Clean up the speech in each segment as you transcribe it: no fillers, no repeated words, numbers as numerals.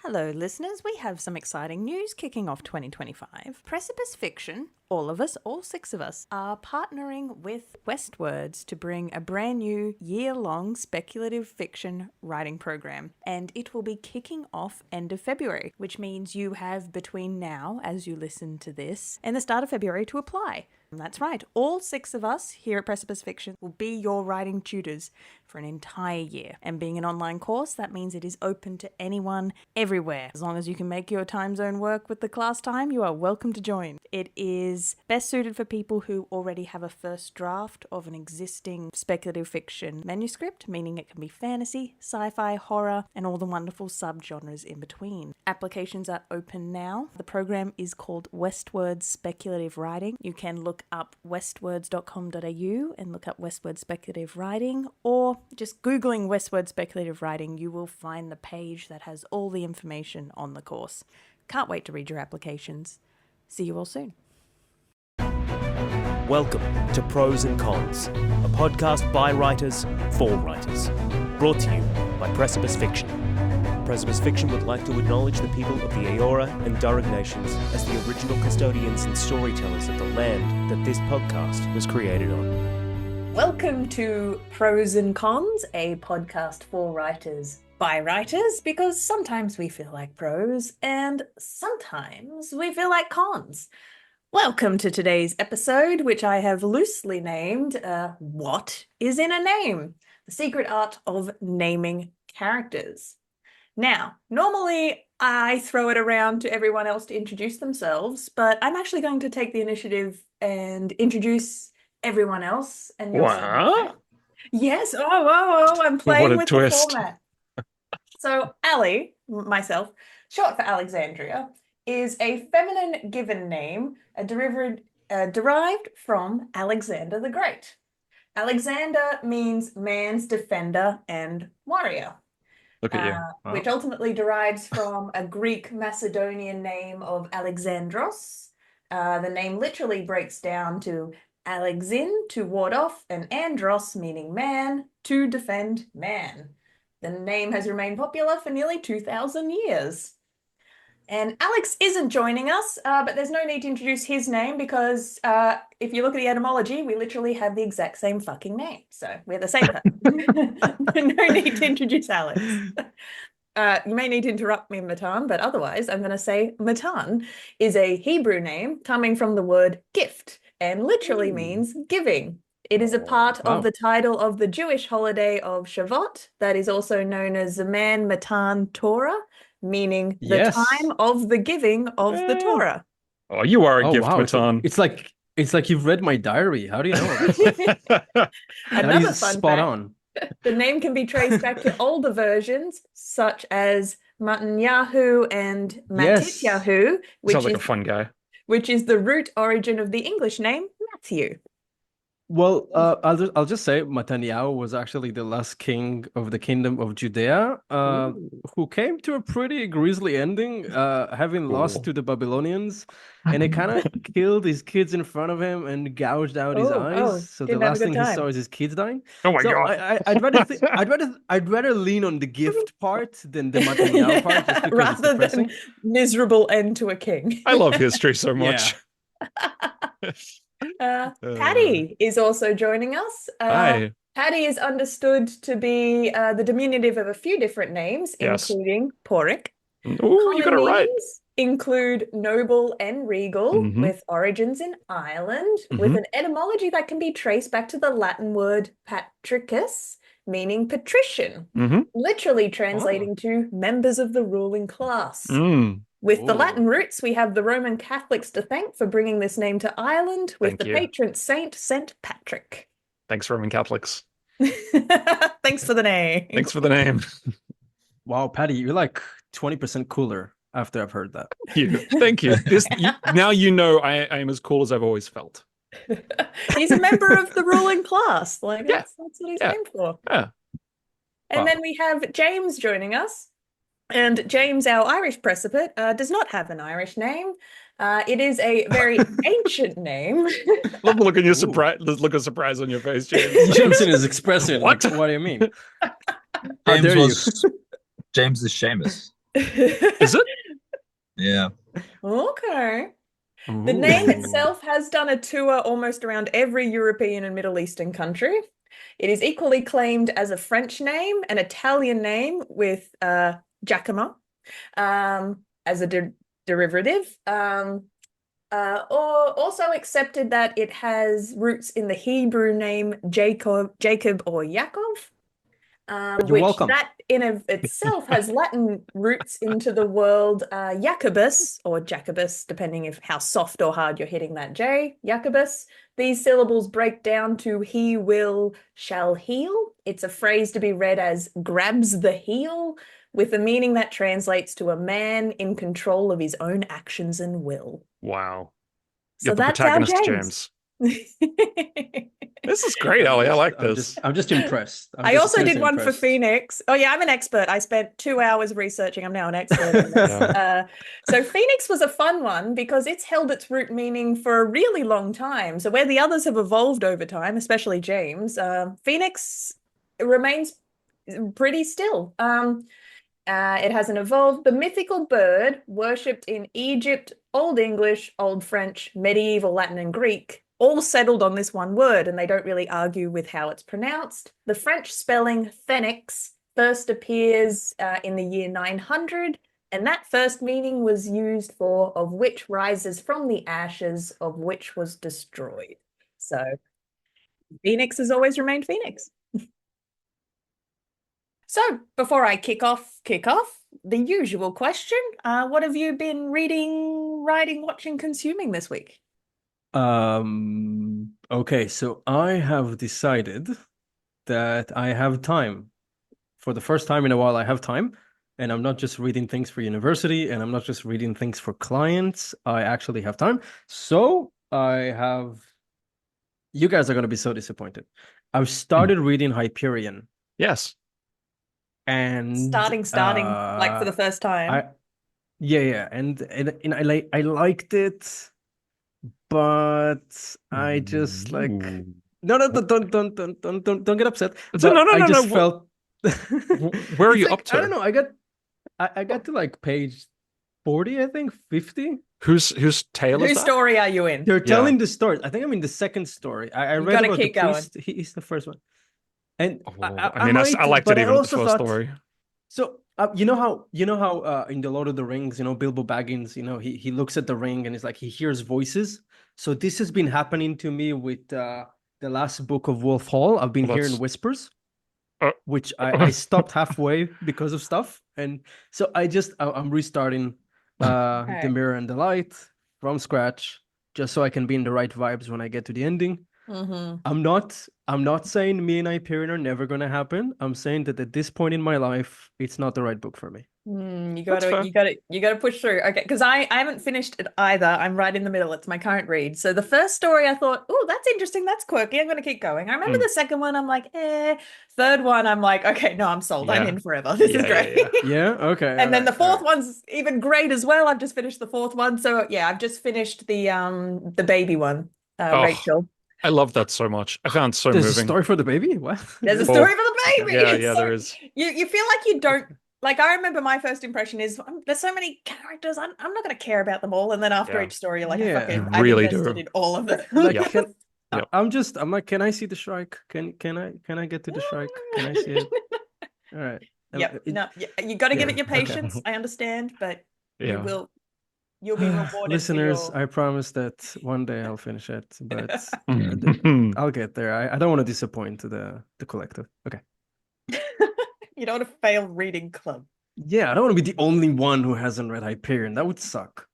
Hello, listeners. We have some exciting news kicking off 2025. Precipice Fiction, all of us, all six of us, are partnering with Westwords to bring a brand new year-long speculative fiction writing program. And it will be kicking off end of February, which means you have between now, as you listen to this, and the start of February to apply. And that's right, all six of us here at Precipice Fiction will be your writing tutors for an entire year. And being an online course, that means it is open to anyone, everywhere. As long as you can make your time zone work with the class time, you are welcome to join. It is best suited for people who already have a first draft of an existing speculative fiction manuscript, meaning it can be fantasy, sci-fi, horror, and all the wonderful subgenres in between. Applications are open now. The program is called Westwords Speculative Writing. You can look up westwords.com.au and look up Westwords Speculative Writing, or just Googling Westwords Speculative Writing, you will find the page that has all the information on the course. Can't wait to read your applications. See you all soon. Welcome to Prose Cons, a podcast by writers for writers. Brought to you by Precipice Fiction. Precipice Fiction would like to acknowledge the people of the Eeyore and Durrag nations as the original custodians and storytellers of the land that this podcast was created on. Welcome to Prose Cons, a podcast for writers by writers, because sometimes we feel like prose and sometimes we feel like cons. Welcome to today's episode, which I have loosely named What is in a Name? The Secret Art of Naming Characters. Now, normally I throw it around to everyone else to introduce themselves, but I'm actually going to take the initiative and introduce everyone else. And What? Yes, I'm playing with twist. the format. So Ali, myself, short for Alexandria, is a feminine given name derived from Alexander the Great. Alexander means man's defender and warrior. Look at you. Wow. Which ultimately derives from a Greek Macedonian name of Alexandros. The name literally breaks down to Alexin, to ward off, and andros, meaning man, to defend man. The name has remained popular for nearly 2,000 years. And Alex isn't joining us, but there's no need to introduce his name because if you look at the etymology, we literally have the exact same fucking name. So we're the same person. No need to introduce Alex. You may need to interrupt me, Matan, but otherwise I'm going to say Matan is a Hebrew name coming from the word gift and literally means giving. It is a part of the title of the Jewish holiday of Shavuot that is also known as Zaman Matan Torah, meaning the time of the giving of the Torah. Oh, you are a gift, wow. Matan. It's like you've read my diary. How do you know? Another fun spot fact, on. The name can be traced back to older versions, such as Matanyahu and Matityahu, Sounds like a fun guy. which is the root origin of the English name Matthew. Well, I'll just say Netanyahu was actually the last king of the kingdom of Judea, who came to a pretty grisly ending, having lost to the Babylonians, and they kind of killed his kids in front of him and gouged out his eyes. So the last thing he saw is his kids dying. Oh my God! I'd rather lean on the gift part than the Netanyahu part, just because rather it's depressing. than miserable end to a king. I love history so much. Paddy is also joining us. Hi. Paddy is understood to be the diminutive of a few different names, including Porrick. Ooh, you got it right. Include noble and regal, with origins in Ireland, with an etymology that can be traced back to the Latin word patricus, meaning patrician, literally translating to members of the ruling class. With the Latin roots, we have the Roman Catholics to thank for bringing this name to Ireland, with patron saint St. Patrick. Thanks, Roman Catholics. Thanks for the name. Thanks for the name. Wow, Paddy, you're like 20% cooler after I've heard that. Thank you. Now you know I am as cool as I've always felt. He's a member of the ruling class. That's what he's named for. Yeah. And then we have James joining us. And James, our Irish precipice, does not have an Irish name. It is a very ancient name. Love the look of surprise on your face, James. Jameson is expressing. What do you mean? James is Seamus. Is it? Yeah. Okay. The Ooh. name itself has done a tour almost around every European and Middle Eastern country. It is equally claimed as a French name, an Italian name with Giacomo as a derivative, or also accepted that it has roots in the Hebrew name Jacob or Yaakov. You're Which welcome. that in of itself has Latin roots into the world Jacobus or Jacobus, depending if how soft or hard you're hitting that J. Jacobus. These syllables break down to he will, shall heal. It's a phrase to be read as grabs the heel, with a meaning that translates to a man in control of his own actions and will. Wow. So You're the that's our protagonist, James. This is great, Ellie. I like I'm this. just impressed. I also did seriously one for impressed. Phoenix. Oh yeah, I'm an expert. I spent 2 hours researching. I'm now an expert on this. Yeah. So Phoenix was a fun one because it's held its root meaning for a really long time. So where the others have evolved over time, especially James, Phoenix remains pretty still. It hasn't evolved. The mythical bird, worshipped in Egypt, Old English, Old French, medieval Latin, and Greek, all settled on this one word, and they don't really argue with how it's pronounced. The French spelling phoenix first appears in the year 900, and that first meaning was used for of which rises from the ashes of which was destroyed. So Phoenix has always remained Phoenix. So before I kick off, the usual question, what have you been reading, writing, watching, consuming this week? Okay, so I have decided that I have time. For the first time in a while, I have time, and I'm not just reading things for university, and I'm not just reading things for clients. I actually have time. So you guys are going to be so disappointed. I've started reading Hyperion, Yes. and Starting, like for the first time. yeah, and I liked it, but I just like Ooh. no, don't get upset. So, But I just no. felt Where are It's you like, up to? I don't know. I got to like page 40, I think, 50. Whose tale is Whose that? story are you in? They're Yeah. telling the story. I think I'm in the second story. I You read gotta about the keep going. priest. He's the first one. And Oh, I I might, liked but it I even at the also first thought story. so. You know how in the Lord of the Rings, Bilbo Baggins, he looks at the ring and it's like he hears voices. So this has been happening to me with the last book of Wolf Hall. I've been Well, hearing that's whispers, uh, which I stopped halfway because of stuff. And so I'm restarting The Okay. Mirror and the Light from scratch, just so I can be in the right vibes when I get to the ending. Mm-hmm. I'm not saying me and Hyperion are never gonna happen. I'm saying that at this point in my life, it's not the right book for me. You That's fair. gotta push through. Okay, because I haven't finished it either. I'm right in the middle. It's my current read. So the first story I thought, oh, that's interesting, that's quirky. I'm gonna keep going. I remember the second one, I'm like, eh. Third one, I'm like, okay, no, I'm sold. I'm Yeah. in forever. This is Yeah, great. yeah. Yeah, okay. And then the fourth all right. one's even great as well. I've just finished the fourth one. So yeah, I've just finished the baby one, Oh, Rachel. I love that so much. I found it so There's a moving. story for the baby? What? There's a Well, story for the baby. Yeah, It's yeah, so- there is. You feel like you don't like. I remember my first impression is there's so many characters. I'm not going to care about them all. And then after Yeah. each story, you're like, Yeah. You I'm really invested do. in all of them. Like, Yep. Yep. I'm like, can I see the Shrike? Can I get to the Shrike? Can I see it? All right. Yep. No, you got to give it your okay. patience. I understand, but Yeah. you'll be rewarded Listeners, for your. I promise that one day I'll finish it, but Mhm. I'll get there. I don't want to disappoint the collective. Okay. You don't want to fail reading club. Yeah, I don't want to be the only one who hasn't read Hyperion. That would suck.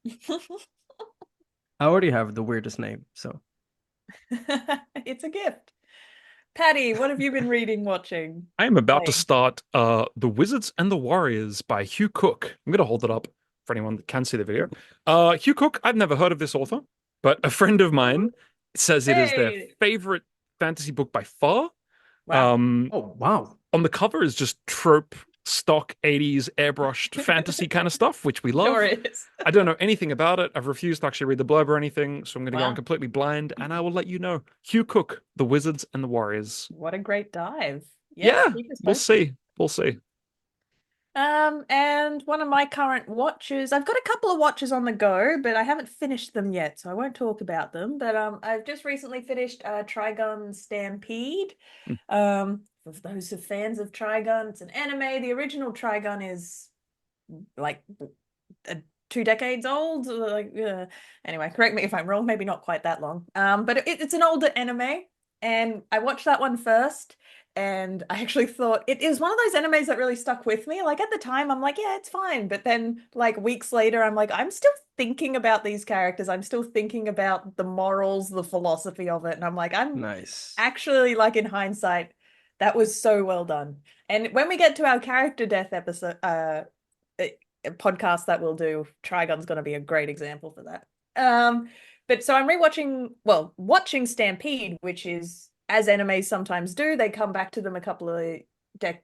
I already have the weirdest name, so. It's a gift. Paddy, what have you been reading, watching? I am about to playing? start The Wizards and the Warriors by Hugh Cook. I'm going to hold it up for anyone that can see the video. Hugh Cook, I've never heard of this author, but a friend of mine says it is their Hey! favorite fantasy book by far. Wow. Oh, wow. On the cover is just trope, stock 80s airbrushed fantasy kind of stuff, which we love. Sure is. I don't know anything about it. I've refused to actually read the blurb or anything, so I'm going to go Wow. in completely blind, and I will let you know. Hugh Cook, The Wizards and the Warriors. What a great dive. Yeah, keep us we'll posted. see. We'll see. And one of my current watches, I've got a couple of watches on the go, but I haven't finished them yet, so I won't talk about them. But I've just recently finished Trigun Stampede. For those who are fans of Trigun, it's an anime. The original Trigun is like 2 decades old. Anyway, correct me if I'm wrong. Maybe not quite that long. But it's an older anime, and I watched that one first. And I actually thought it is one of those animes that really stuck with me. Like at the time, I'm like, yeah, it's fine. But then, like weeks later, I'm like, I'm still thinking about these characters. I'm still thinking about the morals, the philosophy of it. And I'm like, I'm Nice. actually like in hindsight, that was so well done. And when we get to our character death episode, podcast that we'll do, Trigon's going to be a great example for that. But so I'm watching Stampede, which is as animes sometimes do. They come back to them a couple of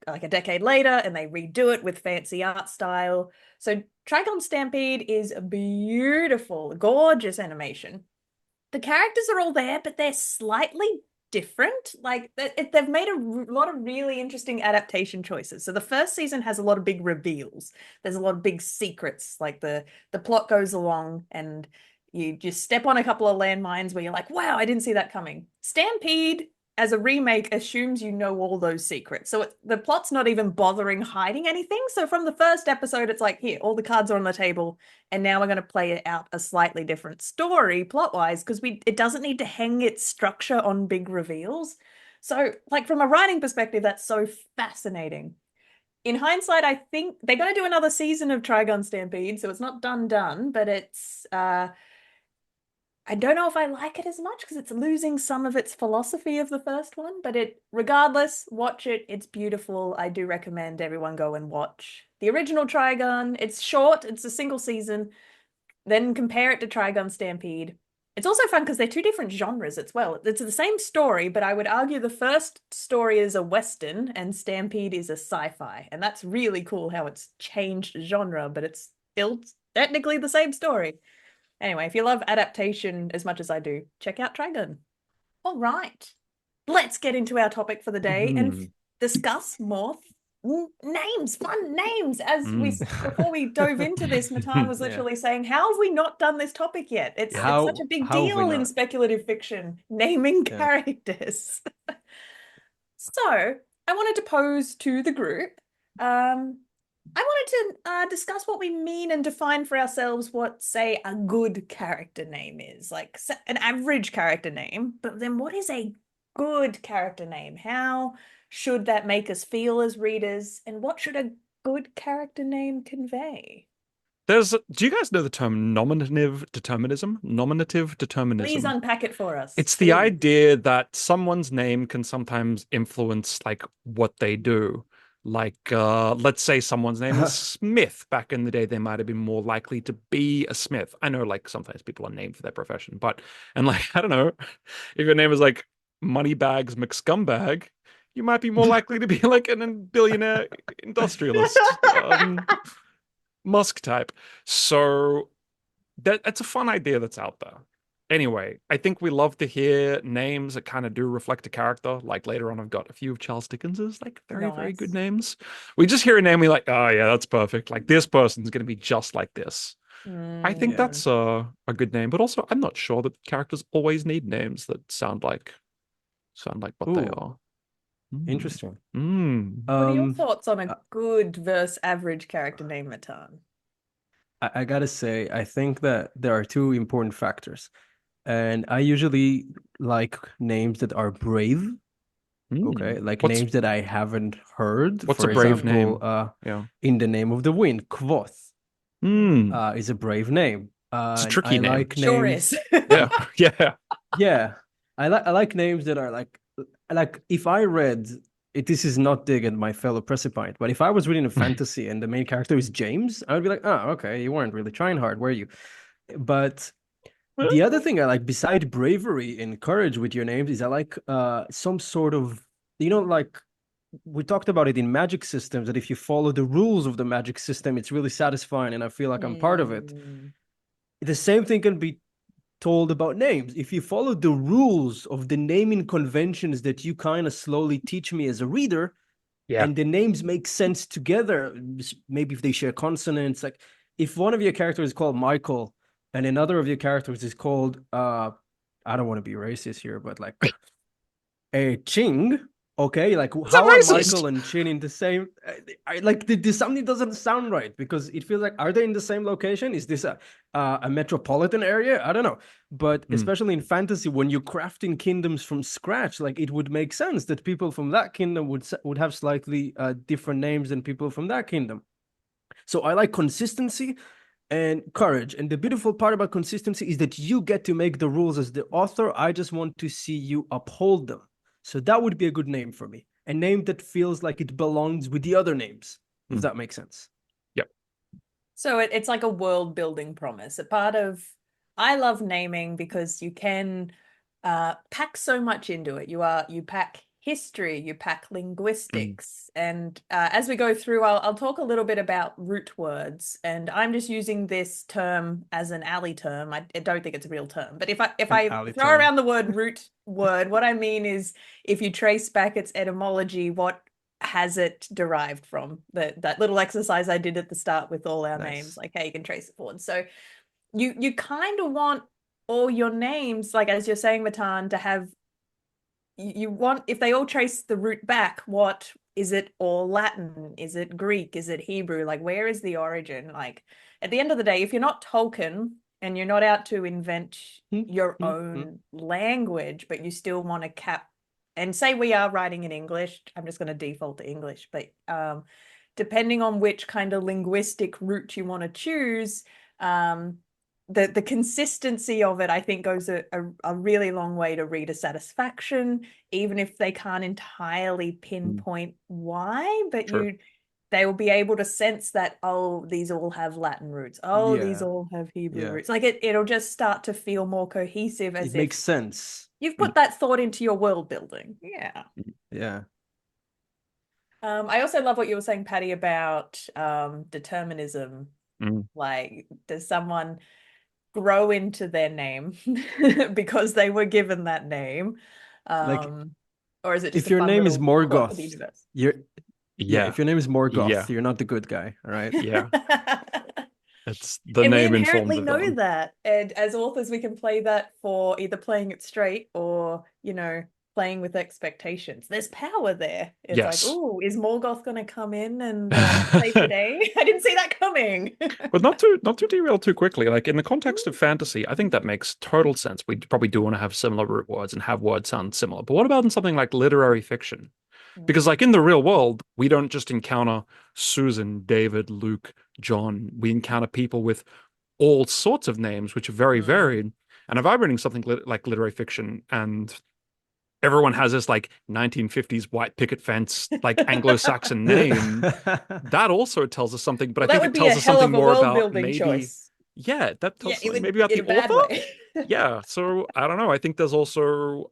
like a decade later, and they redo it with fancy art style. So Trigon Stampede is a beautiful, gorgeous animation. The characters are all there, but they're slightly different. Like they've made a lot of really interesting adaptation choices. So the first season has a lot of big reveals. There's a lot of big secrets. Like the plot goes along, and you just step on a couple of landmines where you're like, wow, I didn't see that coming. Stampede as a remake assumes you know all those secrets. So the plot's not even bothering hiding anything. So from the first episode, it's like, here, all the cards are on the table, and now we're going to play out a slightly different story plot-wise, because it doesn't need to hang its structure on big reveals. So, like, from a writing perspective, that's so fascinating. In hindsight, I think they're going to do another season of Trigun Stampede, so it's not done, but it's I don't know if I like it as much because it's losing some of its philosophy of the first one, but regardless, watch it. It's beautiful. I do recommend everyone go and watch the original Trigun. It's short, it's a single season. Then compare it to Trigun Stampede. It's also fun because they're two different genres as well. It's the same story, but I would argue the first story is a Western and Stampede is a sci-fi. And that's really cool how it's changed genre, but it's still technically the same story. Anyway, if you love adaptation as much as I do, check out Trigun. All right, let's get into our topic for the day and discuss more names, fun names. Before we dove into this, Matan was literally saying, "How have we not done this topic yet? It's such a big deal in speculative fiction, naming characters." So I wanted to pose to the group. I wanted to discuss what we mean and define for ourselves what, say, a good character name is. Like an average character name, but then what is a good character name? How should that make us feel as readers? And what should a good character name convey? Do you guys know the term nominative determinism? Nominative determinism. Please unpack it for us. It's the idea that someone's name can sometimes influence like what they do. Like, let's say someone's name is Smith. Back in the day, they might have been more likely to be a Smith. I know, like, sometimes people are named for their profession, and like, I don't know, if your name is like Moneybags McScumbag, you might be more likely to be like a billionaire industrialist, Musk type. So that's a fun idea that's out there. Anyway, I think we love to hear names that kind of do reflect a character. Like later on, I've got a few of Charles Dickens's, like very good names. We just hear a name, we like, oh yeah, that's perfect. Like this person's going to be just like this. I think that's a good name, but also I'm not sure that characters always need names that sound like what they are. Interesting. What are your thoughts on a good versus average character name, Matan? I gotta say, I think that there are two important factors. And I usually like names that are brave. Okay, like names that I haven't heard. What's For a brave example, name? In the Name of the Wind, Kvothe is a brave name. It's a tricky name. Like sure names... is. Yeah. I like names that are like if I read it, this is not dig at my fellow Precipite, but if I was reading a fantasy and the main character is James, I would be like, oh, okay, you weren't really trying hard, were you? But the other thing I like, beside bravery and courage with your names, is I like some sort of, like we talked about it in magic systems, that if you follow the rules of the magic system, it's really satisfying, and I feel like I'm part of it. The same thing can be told about names. If you follow the rules of the naming conventions that you kind of slowly teach me as a reader, Yeah. and the names make sense together. Maybe if they share consonants, like if one of your characters is called Michael and another of your characters is called I don't want to be racist here, but like a Ching. Okay, like Is that how are racist? Michael and Chin in the same? Something doesn't sound right because it feels like, are they in the same location? Is this a metropolitan area? I don't know, but especially in fantasy, when you're crafting kingdoms from scratch, like it would make sense that people from that kingdom would have slightly different names than people from that kingdom. So I like consistency and courage. And the beautiful part about consistency is that you get to make the rules as the author. I just want to see you uphold them. So that would be a good name for me. A name that feels like it belongs with the other names, if that makes sense. Yep. So it's like a world building promise. A part of, I love naming because you can pack so much into it. You pack history, you pack linguistics, and as we go through, I'll talk a little bit about root words. And I'm just using this term as an alley term. I don't think it's a real term, but if I throw around the word root word, what I mean is if you trace back its etymology, what has it derived from? That little exercise I did at the start with all our names, like how you can trace it forward. So you kind of want all your names, like as you're saying, Matan, to have, you want, if they all trace the root back, what is it? All Latin? Is it Greek? Is it Hebrew? Like, where is the origin? Like, at the end of the day, if you're not Tolkien and you're not out to invent your own language, but you still want to and say we are writing in English, I'm just going to default to English, but depending on which kind of linguistic route you want to choose, the consistency of it, I think, goes a really long way to reader satisfaction, even if they can't entirely pinpoint why, but they will be able to sense that, oh, these all have Latin roots. Oh, these all have Hebrew roots. Like it'll just start to feel more cohesive, as it makes sense. You've put that thought into your world building. Yeah. Yeah. I also love what you were saying, Paddy, about determinism. Like, does someone grow into their name because they were given that name? Or is it just if your name is Morgoth, if your name is Morgoth, you're not the good guy, all right? Yeah. It's the and name we informs inherently the know villain. that, and as authors we can play that for either playing it straight or playing with expectations. There's power there. It's like, oh, is Morgoth going to come in and save the day? I didn't see that coming. But not to derail too quickly, like in the context of fantasy, I think that makes total sense. We probably do want to have similar root words and have words sound similar. But what about in something like literary fiction? Because like in the real world, we don't just encounter Susan, David, Luke, John. We encounter people with all sorts of names, which are very varied. And if I'm reading something like literary fiction and everyone has this like 1950s white picket fence, like Anglo-Saxon name, that also tells us something, but I think it tells us something more about maybe, choice. That tells something maybe about the author. Yeah, so I don't know. I think there's also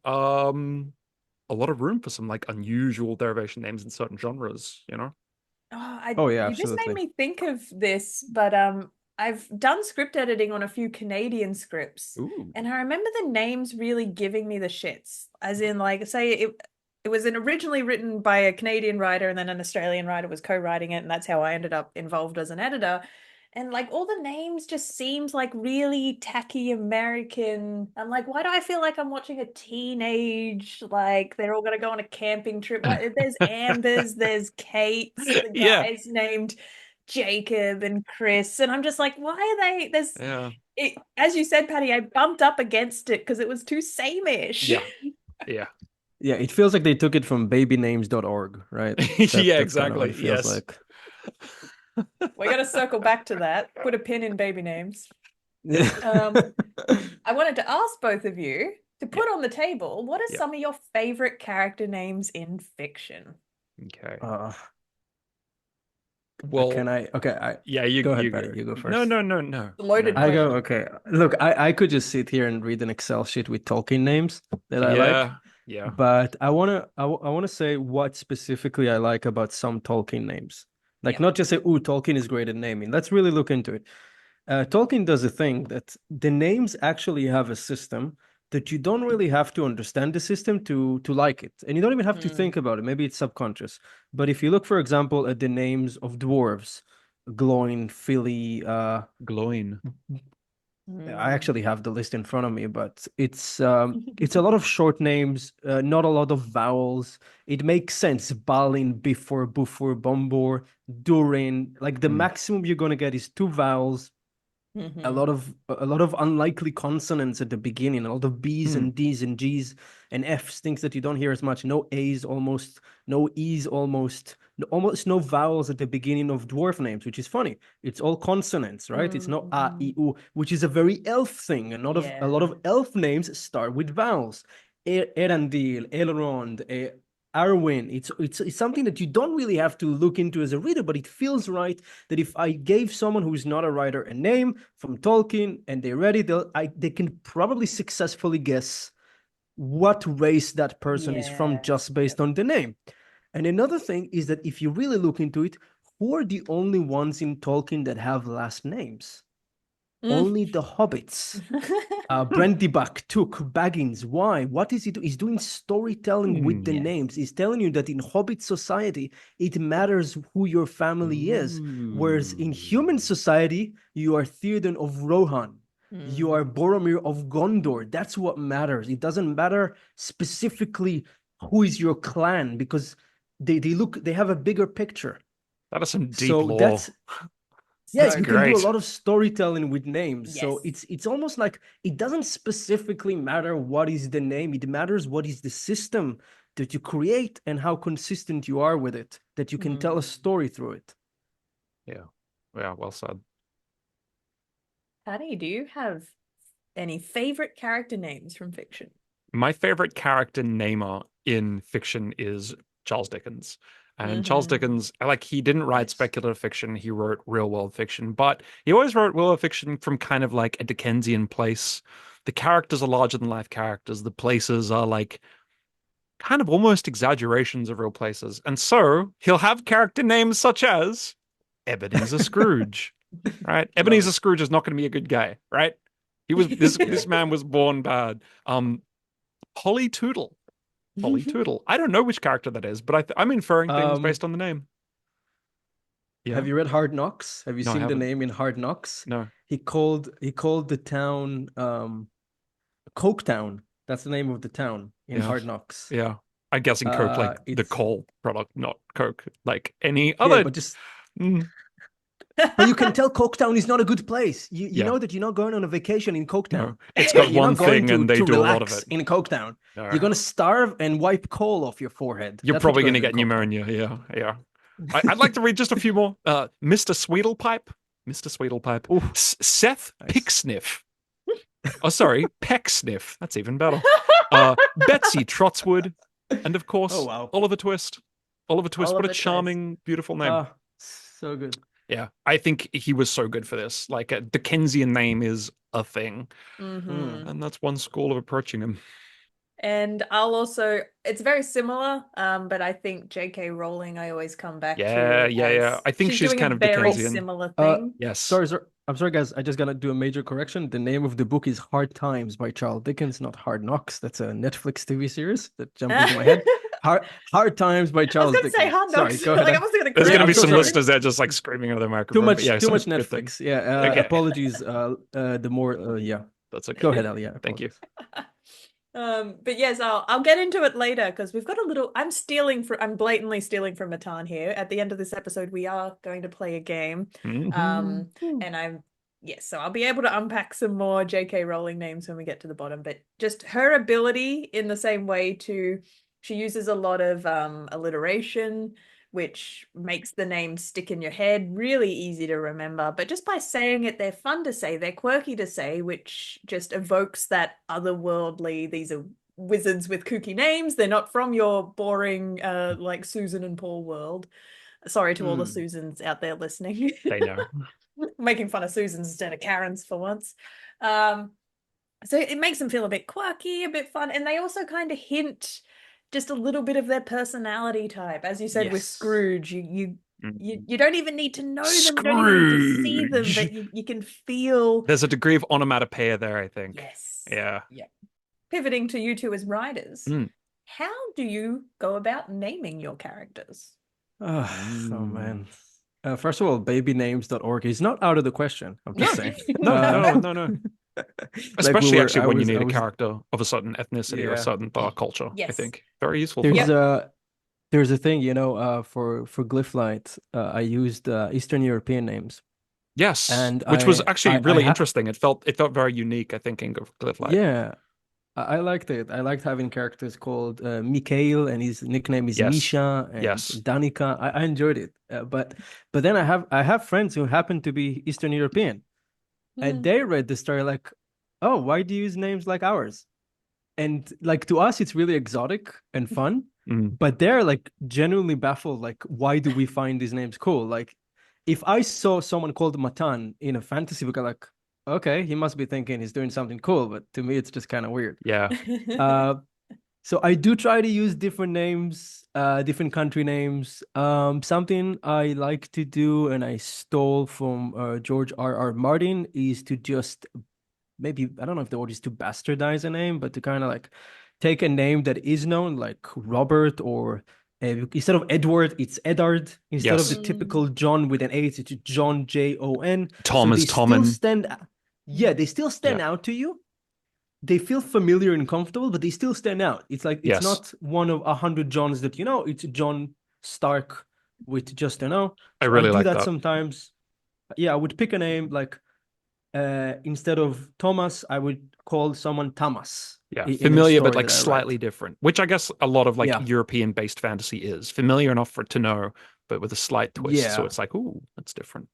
a lot of room for some like unusual derivation names in certain genres, you know? You just made me think of this, but I've done script editing on a few Canadian scripts. Ooh. And I remember the names really giving me the shits. As in, like, say it was originally written by a Canadian writer and then an Australian writer was co-writing it, and that's how I ended up involved as an editor. And like all the names just seemed like really tacky American. I'm like, why do I feel like I'm watching a teenage, like they're all gonna go on a camping trip? There's Amber's, there's Kate's, the guys named Jacob and Chris, and I'm just like, why are they? As you said, Paddy, I bumped up against it because it was too same-ish. Yeah, it feels like they took it from babynames.org, right? Yeah, exactly. Kind of feels like. We're gonna circle back to that. Put a pin in baby names. I wanted to ask both of you to put on the table, what are some of your favorite character names in fiction? Okay. Well, can I? Okay, you go ahead, Paddy. You go first. No. Loaded I go. Okay, look, I could just sit here and read an Excel sheet with Tolkien names that I like. Yeah. But I wanna say what specifically I like about some Tolkien names. Like not just say, "Ooh, Tolkien is great at naming." Let's really look into it. Tolkien does a thing that the names actually have a system that you don't really have to understand the system to like it. And you don't even have to think about it. Maybe it's subconscious. But if you look, for example, at the names of dwarves, Gloin, Philly, Glowing. I actually have the list in front of me, but it's a lot of short names, not a lot of vowels. It makes sense. Balin, Bifur, Bufur, Bombor, Durin. Like the maximum you're gonna get is two vowels, a lot of unlikely consonants at the beginning, a lot of B's and D's and G's and F's, things that you don't hear as much. No A's almost, no E's almost no vowels at the beginning of dwarf names, which is funny. It's all consonants, right? It's not A, I, U, which is a very elf thing. And a lot of elf names start with vowels. Erandil, Elrond, Arwen. It's something that you don't really have to look into as a reader, but it feels right that if I gave someone who's not a writer a name from Tolkien and they read it, they can probably successfully guess what race that person is from just based on the name. And another thing is that if you really look into it, who are the only ones in Tolkien that have last names? Only the hobbits. Brandybuck, Took, Baggins. Why? What is he doing? He's doing storytelling with the names. He's telling you that in Hobbit society, it matters who your family is. Whereas in human society, you are Theoden of Rohan. You are Boromir of Gondor. That's what matters. It doesn't matter specifically who is your clan, because they have a bigger picture. That is some deep lore. Yes, you can do a lot of storytelling with names. Yes. So it's almost like it doesn't specifically matter what is the name. It matters what is the system that you create and how consistent you are with it, that you can tell a story through it. Yeah, well said. Paddy, do you have any favorite character names from fiction? My favorite character namer in fiction is Charles Dickens. And Charles Dickens, he didn't write speculative fiction, he wrote real world fiction, but he always wrote real world fiction from kind of like a Dickensian place. The characters are larger than life characters. The places are like kind of almost exaggerations of real places. And so he'll have character names such as Ebeneezer Scrooge, right? Ebeneezer Scrooge is not going to be a good guy, right? He was this man was born bad. Polly Tootle. Polly Tootle. I don't know which character that is, but I'm inferring things based on the name. Yeah. Have you read Hard Knocks? Have you seen the name in Hard Knocks? No. He called the town Coketown. That's the name of the town in Hard Knocks. Yeah. I'm guessing Coke, like the coal product, not Coke. Like any other. But just. But you can tell Coketown is not a good place. You know that you're not going on a vacation in Coketown. No, it's got one thing and they do a lot of it. In Coketown. You're going to starve and wipe coal off your forehead. You're probably going to get pneumonia. Yeah. I'd like to read just a few more. Mr. Sweetlepipe. Seth Picksniff. Oh, sorry. Pecksniff. That's even better. Betsy Trotswood. And of course, Oliver Twist. Oliver Twist. What a charming, beautiful name. So good. Yeah, I think he was so good for this. Like a Dickensian name is a thing. And that's one school of approaching him. And it's very similar, but I think J.K. Rowling, I always come back to. Yeah. I think she's kind of very Dickensian. Similar thing. Yes. Sorry. I'm sorry, guys. I just gotta do a major correction. The name of the book is Hard Times by Charles Dickens, not Hard Knocks. That's a Netflix TV series that jumped into my head. Hard Times by Charles Dickens. I was going to say Hard Knocks. Sorry, go ahead. There's going to be some listeners there just like screaming out of their microphone. Too much Netflix. Yeah. Apologies. That's okay. Go ahead, Ali. Yeah. Thank you. But yes, I'll get into it later because we've got a little. I'm blatantly stealing from Matan here. At the end of this episode, we are going to play a game. And so I'll be able to unpack some more J.K. Rowling names when we get to the bottom. But just her ability in the same way she uses a lot of alliteration, which makes the names stick in your head, really easy to remember. But just by saying it, they're fun to say, they're quirky to say, which just evokes that otherworldly, these are wizards with kooky names. They're not from your boring, like Susan and Paul world. Sorry to all the Susans out there listening. They know. Making fun of Susans instead of Karens for once. So it makes them feel a bit quirky, a bit fun. And they also kind of hint just a little bit of their personality type. As you said with Scrooge, you don't even need to know them, you don't even need to see them, but you can feel... There's a degree of onomatopoeia there, I think. Yes. Yeah. pivoting to you two as writers, Mm. how do you go about naming your characters? Oh man. First of all, babynames.org is not out of the question. I'm just saying. No. Like Especially actually I when you was, need I a was, character of a certain ethnicity or a yeah. certain culture. I Yes. think very useful. There's for that. there's a thing, for Glyphlight, I used Eastern European names, Yes, and which was actually I really interesting. It felt very unique. I think of Glyphlight. yeah, I liked it. I liked having characters called Mikhail, and his nickname is Yes. Misha, and Yes. Danica. I enjoyed it, but then I have friends who happen to be Eastern European, and they read the story like, oh, why do you use names like ours? And like to us, it's really exotic and fun, but they're like genuinely baffled. Like, why do we find these names cool? Like, if I saw someone called Matan in a fantasy book, I'm like, okay, he must be thinking he's doing something cool. But to me, it's just kind of weird. Yeah. So I do try to use different names, different country names. Something I like to do, and I stole from George R.R. Martin, is to just maybe, I don't know if the word is to bastardize a name, but to kind of like take a name that is known, like Robert, or instead of Edward, it's Eddard. Instead of Yes. the typical John with an H, it's John Jon. Tom So is they still Tommen. stand, yeah, they still stand out to you. They feel familiar and comfortable, but they still stand out. It's like it's Yes. not one of 100 Johns that it's John Stark with just an O. I So really do like that that. sometimes. Yeah, I would pick a name like instead of Thomas, I would call someone Thomas. Yeah, in a familiar but story like that I slightly write. different, which I guess a lot of like Yeah. European-based fantasy is familiar enough for it to know, but with a slight twist. So Yeah. it's like, ooh, that's different.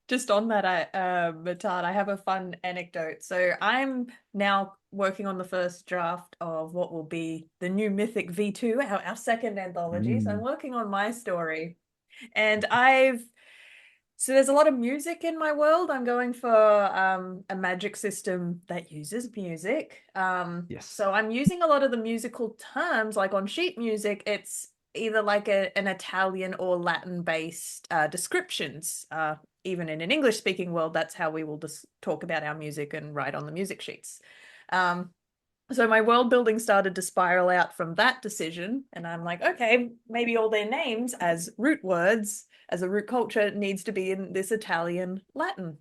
Just on that, Matan, I have a fun anecdote. So I'm now working on the first draft of what will be the new Mythic V2, our second anthology. So I'm working on my story. And so there's a lot of music in my world. I'm going for a magic system that uses music. Yes. So I'm using a lot of the musical terms, like on sheet music, it's either like an Italian or Latin-based descriptions. Even in an English-speaking world, that's how we will just talk about our music and write on the music sheets. So my world building started to spiral out from that decision, and I'm like, okay, maybe all their names as root words, as a root culture, needs to be in this Italian Latin.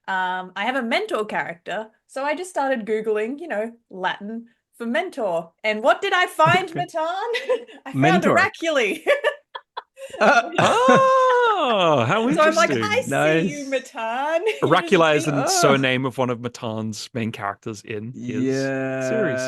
I have a mentor character, so I just started Googling, Latin for mentor. And what did I find, Okay. Matan? I found Mentor. Oraculi. Oh, how So I'm like, interesting. I see you, Matan. Oraculi is the Ah. surname of one of Matan's main characters in his series.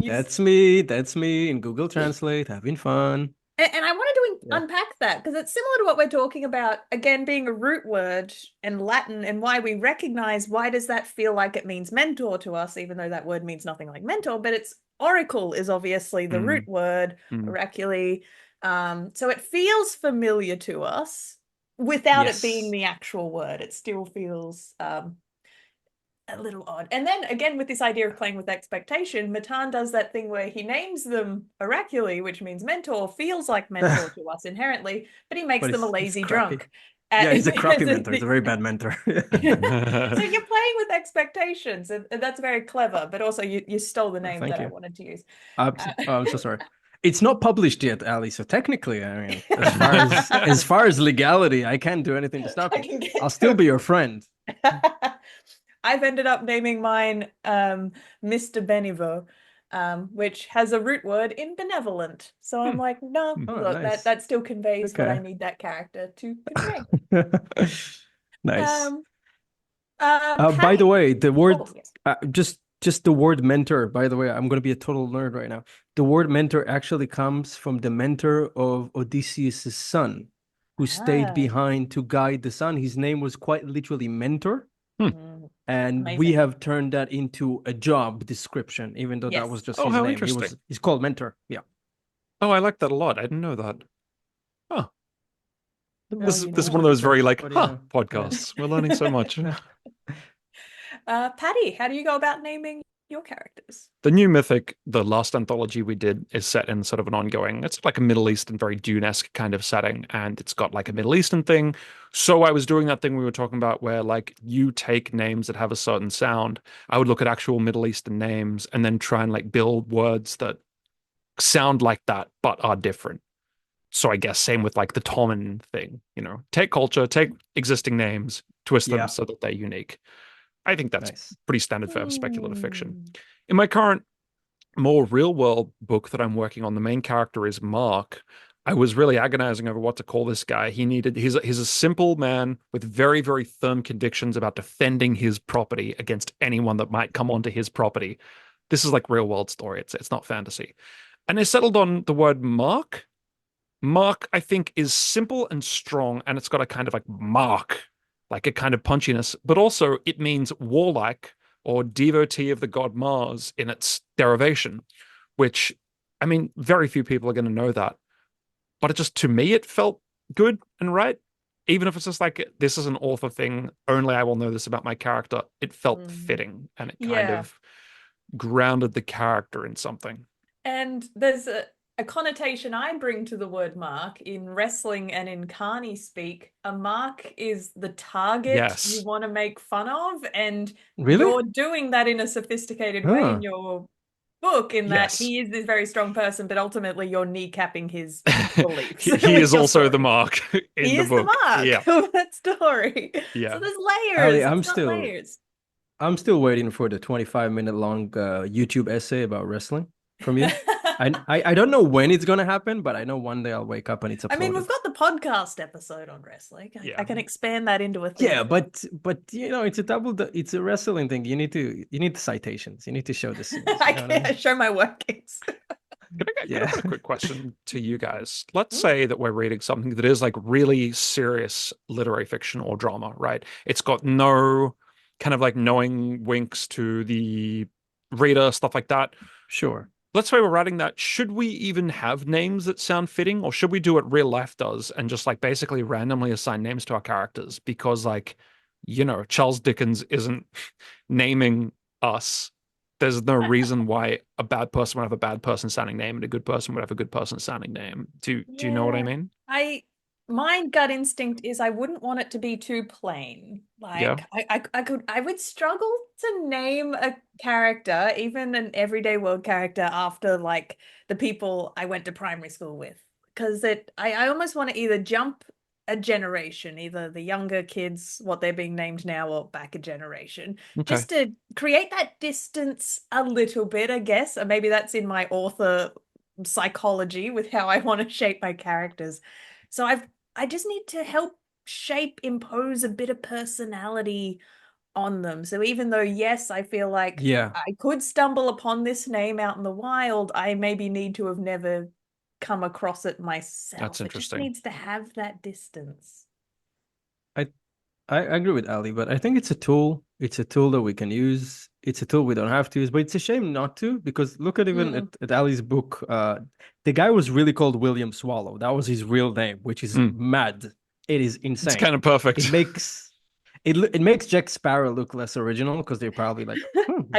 That's me in Google Translate, having fun. And I wanted to unpack that because it's similar to what we're talking about, again, being a root word in Latin and why we recognize why does that feel like it means mentor to us, even though that word means nothing like mentor, but it's oracle is obviously the root word, oraculi. So it feels familiar to us without it being the actual word. It still feels a little odd. And then again, with this idea of playing with expectation, Matan does that thing where he names them oraculi, which means mentor, feels like mentor to us inherently, but he makes them a lazy drunk. Yeah, he's a crappy mentor. He's a very bad mentor. So you're playing with expectations, and that's very clever, but also you stole the name that I wanted to use. Oh, I'm so sorry. It's not published yet, Ali. So technically, I mean, as far as legality, I can't do anything to stop you. I'll still be your friend. I've ended up naming mine Mr. Benivo, which has a root word in benevolent. So I'm like, no, look, nice. that still conveys what I need that character to convey. Nice. Paddy. By the way, the word just the word mentor. By the way, I'm going to be a total nerd right now. The word mentor actually comes from the mentor of Odysseus' son, who stayed behind to guide the son. His name was quite literally Mentor. And Amazing. we have turned that into a job description, even though that was just his how name. Interesting. He's called Mentor. Yeah. Oh, I like that a lot. I didn't know that. Oh. Well, this is one of those very like podcasts. We're learning so much. Paddy, how do you go about naming your characters. The new Mythic, the last anthology we did, is set in sort of an ongoing, it's like a Middle Eastern, very Dune-esque kind of setting, and it's got like a Middle Eastern thing. So I was doing that thing we were talking about where like you take names that have a certain sound. I would look at actual Middle Eastern names and then try and like build words that sound like that but are different. So I guess same with like the Tommen thing, take culture, take existing names, twist them so that they're unique. I think that's pretty standard for speculative fiction. In my current, more real world book that I'm working on, the main character is Mark. I was really agonizing over what to call this guy. He's a simple man with very, very firm convictions about defending his property against anyone that might come onto his property. This is like real world story. It's not fantasy. And I settled on the word Mark. Mark, I think, is simple and strong, and it's got a kind of like mark, like a kind of punchiness, but also it means warlike or devotee of the god Mars in its derivation, which, I mean, very few people are going to know that. But it just, to me, it felt good and right. Even if it's just like, this is an author thing, only I will know this about my character. It felt fitting, and it kind of grounded the character in something. And there's a connotation I bring to the word mark in wrestling and in Carney speak. A mark is the target you want to make fun of, and you're doing that in a sophisticated way in your book, in that he is this very strong person, but ultimately you're kneecapping his beliefs. He is also the mark in the book. He is the mark of that story. So there's layers. Ali, I'm still waiting for the 25-minute long YouTube essay about wrestling from you. I don't know when it's gonna happen, but I know one day I'll wake up and it's uploaded. I mean, we've got the podcast episode on wrestling. I can expand that into a thing. Yeah, but it's a wrestling thing. You need the citations. You need to show the scenes. I can't show my workings. Can I put a quick question to you guys? Let's say that we're reading something that is like really serious literary fiction or drama, right? It's got no kind of like knowing winks to the reader, stuff like that. Sure. Let's say we're writing that. Should we even have names that sound fitting, or should we do what real life does and just like basically randomly assign names to our characters? Because like, Charles Dickens isn't naming us. There's no reason why a bad person would have a bad person sounding name and a good person would have a good person sounding name. Do you know what I mean? My gut instinct is I wouldn't want it to be too plain. Like I would struggle to name a character, even an everyday world character, after like the people I went to primary school with. Because I almost want to either jump a generation, either the younger kids, what they're being named now, or back a generation, just to create that distance a little bit, I guess. Or maybe that's in my author psychology with how I want to shape my characters. So I just need to help impose a bit of personality on them. So even though, yes, I feel like I could stumble upon this name out in the wild, I maybe need to have never come across it myself. That's interesting. It just needs to have that distance. I agree with Ali, but I think it's a tool. It's a tool that we can use. It's a tool we don't have to use, but it's a shame not to, because look at at Ali's book. The guy was really called William Swallow. That was his real name, which is mad. It is insane. It's kind of perfect. It makes Jack Sparrow look less original, because they're probably like,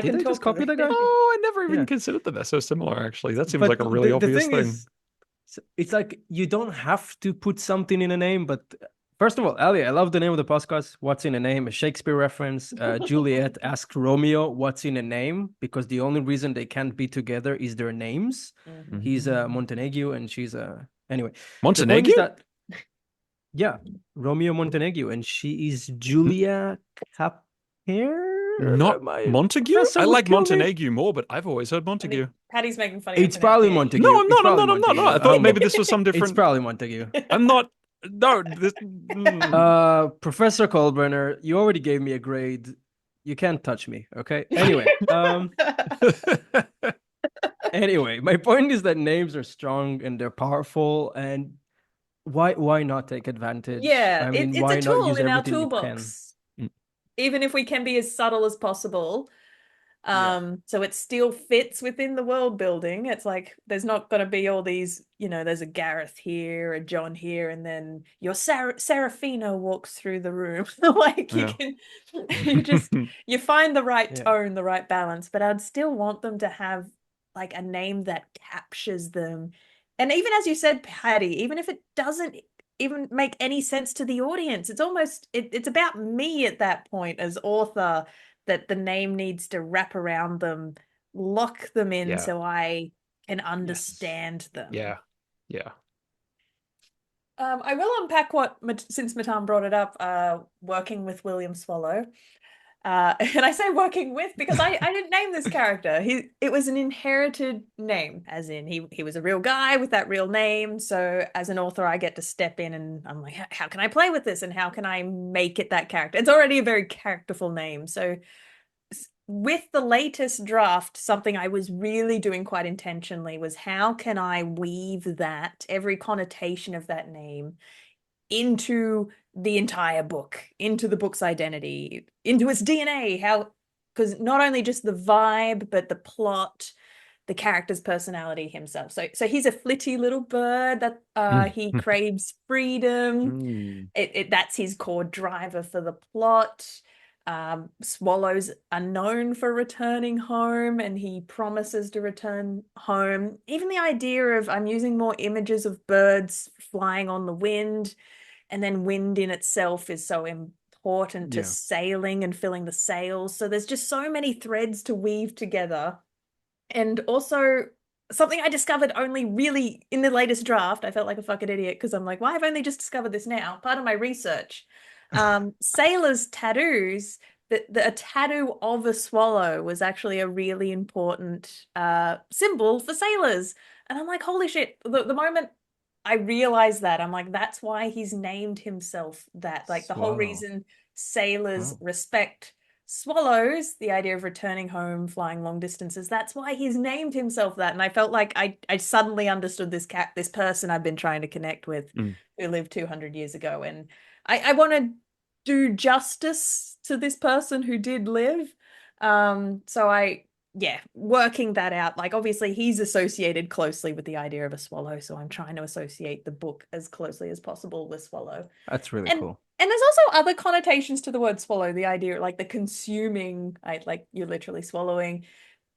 did they just copy the guy? Oh, I never even considered that they're so similar, actually. That seems like a really obvious thing. It's like you don't have to put something in a name, but first of all, Ali, I love the name of the podcast. What's in a name? A Shakespeare reference. Juliet asked Romeo, what's in a name? Because the only reason they can't be together is their names. Mm-hmm. He's Montague and she's anyway. Montague? Romeo Montague, and she is Julia Capere. Not Montague? I like Montague more, but I've always heard Montague. Paddy's making fun of you. It's probably Montague. No, I'm not. I thought maybe this was some different. It's probably Montague. I'm not. No. Professor Kolbrenner, you already gave me a grade. You can't touch me, okay? Anyway, anyway, my point is that names are strong and they're powerful, and why not take advantage? Yeah, it's a tool in our toolbox. Even if we can be as subtle as possible, So it still fits within the world building. It's like there's not going to be all these, there's a Gareth here, a John here, and then your Serafina walks through the room. Like Yeah. you find the right Yeah. tone, the right balance, but I'd still want them to have like a name that captures them. And even as you said, Paddy, even if it doesn't even make any sense to the audience, it's almost it's about me at that point as author, that the name needs to wrap around them, lock them in Yeah. so I can understand them. Yeah. Yeah. I will unpack since Matan brought it up, working with William Swallow. And I say working with because I didn't name this character. It was an inherited name, as in he was a real guy with that real name. So as an author, I get to step in and I'm like, how can I play with this and how can I make it that character? It's already a very characterful name. So with the latest draft, something I was really doing quite intentionally was how can I weave that, every connotation of that name, into the entire book, into the book's identity, into its DNA. How, because not only just the vibe, but the plot, the character's personality himself. So he's a flitty little bird that he craves freedom. That's his core driver for the plot. Swallows are known for returning home, and he promises to return home. Even the idea of I'm using more images of birds flying on the wind, and then wind in itself is so important to sailing and filling the sails. So there's just so many threads to weave together. And also something I discovered only really in the latest draft. I felt like a fucking idiot because I'm like, why have I only just discovered this now? Part of my research. Sailors' tattoos, a tattoo of a swallow was actually a really important symbol for sailors. And I'm like, holy shit. The moment I realized that, I'm like, that's why he's named himself that. Like the whole reason sailors respect swallows, the idea of returning home, flying long distances, that's why he's named himself that. And I felt like I suddenly understood this person I've been trying to connect with who lived 200 years ago. And I want to do justice to this person who did live. So working that out, like obviously he's associated closely with the idea of a swallow, so I'm trying to associate the book as closely as possible with swallow. That's really cool. And there's also other connotations to the word swallow, the idea like the consuming, like you're literally swallowing.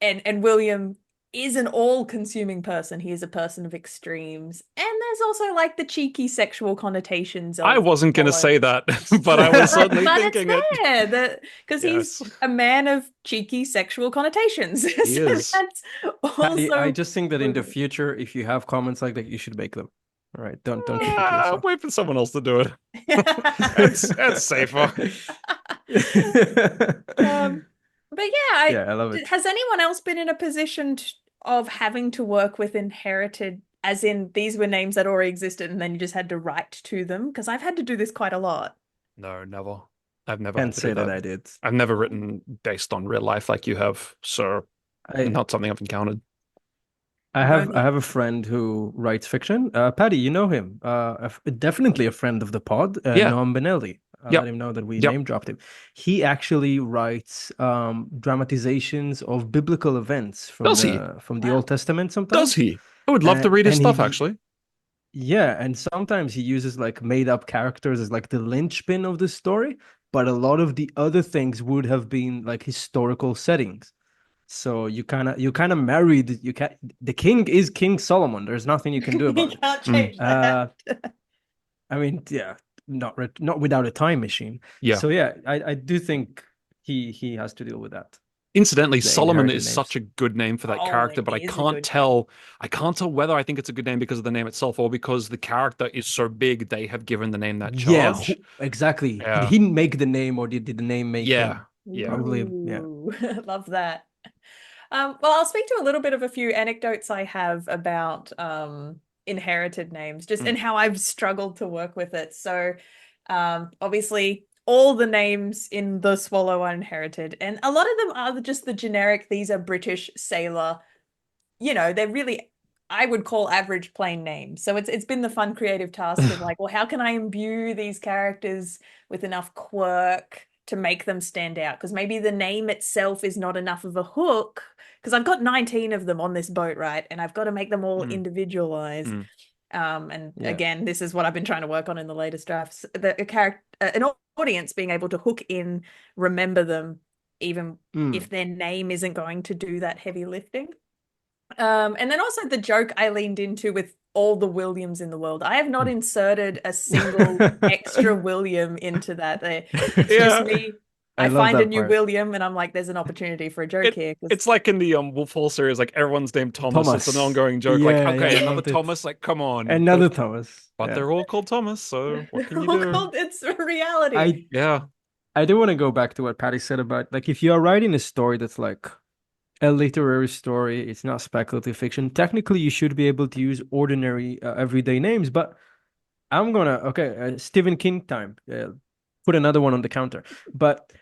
And William is an all-consuming person. He is a person of extremes. And there's also like the cheeky sexual connotations of I wasn't going to say that, but I was certainly thinking it's there, because he's a man of cheeky sexual connotations. He is. That's also I just think that in the future, if you have comments like that, you should make them. All right, don't keep it to I'll yourself. wait for someone else to do it. That's safer. But yeah, I love it. Has anyone else been in a position of having to work with inherited, as in these were names that already existed and then you just had to write to them? Because I've had to do this quite a lot. No, never. I've never Can't had to say do that I did. I've never written based on real life like you have, so not something I've encountered. I have a friend who writes fiction. Paddy, you know him. Definitely a friend of the pod. Noam Benelli. Let him know that we name dropped him. He actually writes dramatizations of biblical events from the Old Testament sometimes. Does he? I would love to read his stuff, actually. Yeah, and sometimes he uses like made up characters as like the linchpin of the story, but a lot of the other things would have been like historical settings. So you kind of married. The king is King Solomon. There's nothing you can do about it. You can't change that. I mean, yeah, not without a time machine. Yeah. So yeah, I do think he has to deal with that. Incidentally, Solomon is such a good name for that character, but I can't tell whether I think it's a good name because of the name itself or because the character is so big they have given the name that charge. Yeah, exactly. Yeah. Did he make the name or did the name make him? Yeah. Probably, Love that. Well, I'll speak to a little bit of a few anecdotes I have about inherited names, just and how I've struggled to work with it. So obviously all the names in the Swallow are inherited, and a lot of them are just the generic, these are British sailor, they're really, I would call average plain names. So it's been the fun creative task of like, well, how can I imbue these characters with enough quirk to make them stand out, because maybe the name itself is not enough of a hook, because I've got 19 of them on this boat, right? And I've got to make them all individualized. And again, this is what I've been trying to work on in the latest drafts. An audience being able to hook in, remember them, even if their name isn't going to do that heavy lifting. And then also the joke I leaned into with all the Williams in the world. I have not inserted a single extra William into that. It's just me. I find a new William and I'm like, there's an opportunity for a joke here. It's like in the Wolf Hall series, like everyone's named Thomas. It's an ongoing joke. Yeah, like, okay, yeah, another Thomas. Like, come on, another Thomas. But they're all called Thomas, so what can you do? It's a reality. I do want to go back to what Paddy said about, like, if you're writing a story that's like a literary story, it's not speculative fiction, technically you should be able to use ordinary everyday names. But I'm gonna Stephen King time, put another one on the counter. But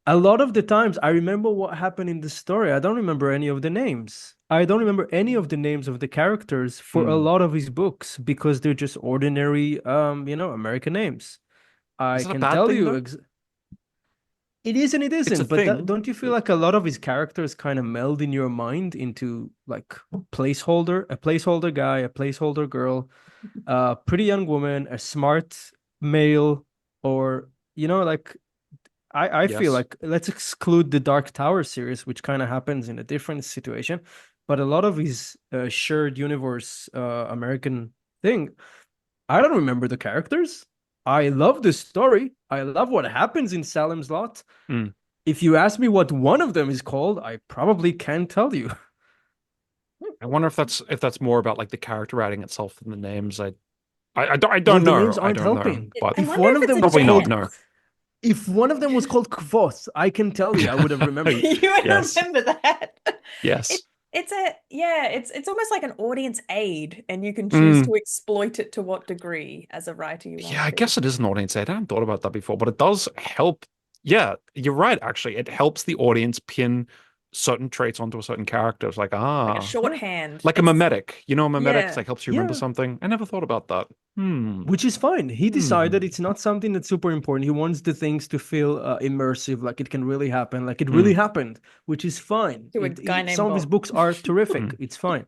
a lot of the times I remember what happened in the story. I don't remember any of the names. I don't remember any of the names of the characters for a lot of his books, because they're just ordinary American names. I can tell you it is and it isn't, but don't you feel like a lot of his characters kind of meld in your mind into like a placeholder guy, a placeholder girl, a pretty young woman, a smart male, or like I feel like, let's exclude the Dark Tower series, which kind of happens in a different situation, but a lot of his shared universe American thing, I don't remember the characters. I love the story. I love what happens in Salem's Lot. If you ask me what one of them is called, I probably can't tell you. I wonder if that's more about like the character writing itself than the names. I don't know. The names aren't helping. But if one of them was probably called, not. No. If one of them was called Kvoth, I can tell you, I would have remembered. You would remember that. Yes. It's almost like an audience aid, and you can choose to exploit it to what degree as a writer you want. I guess it is an audience aid. I hadn't thought about that before, but it does help. Yeah, you're right, actually. It helps the audience pin certain traits onto a certain character. It's like, like a shorthand. Like a mimetic. A mimetic like helps you remember something. I never thought about that. Which is fine. He decided it's not something that's super important. He wants the things to feel immersive, like it can really happen, like it really happened, which is fine. Some of his books are terrific. It's fine.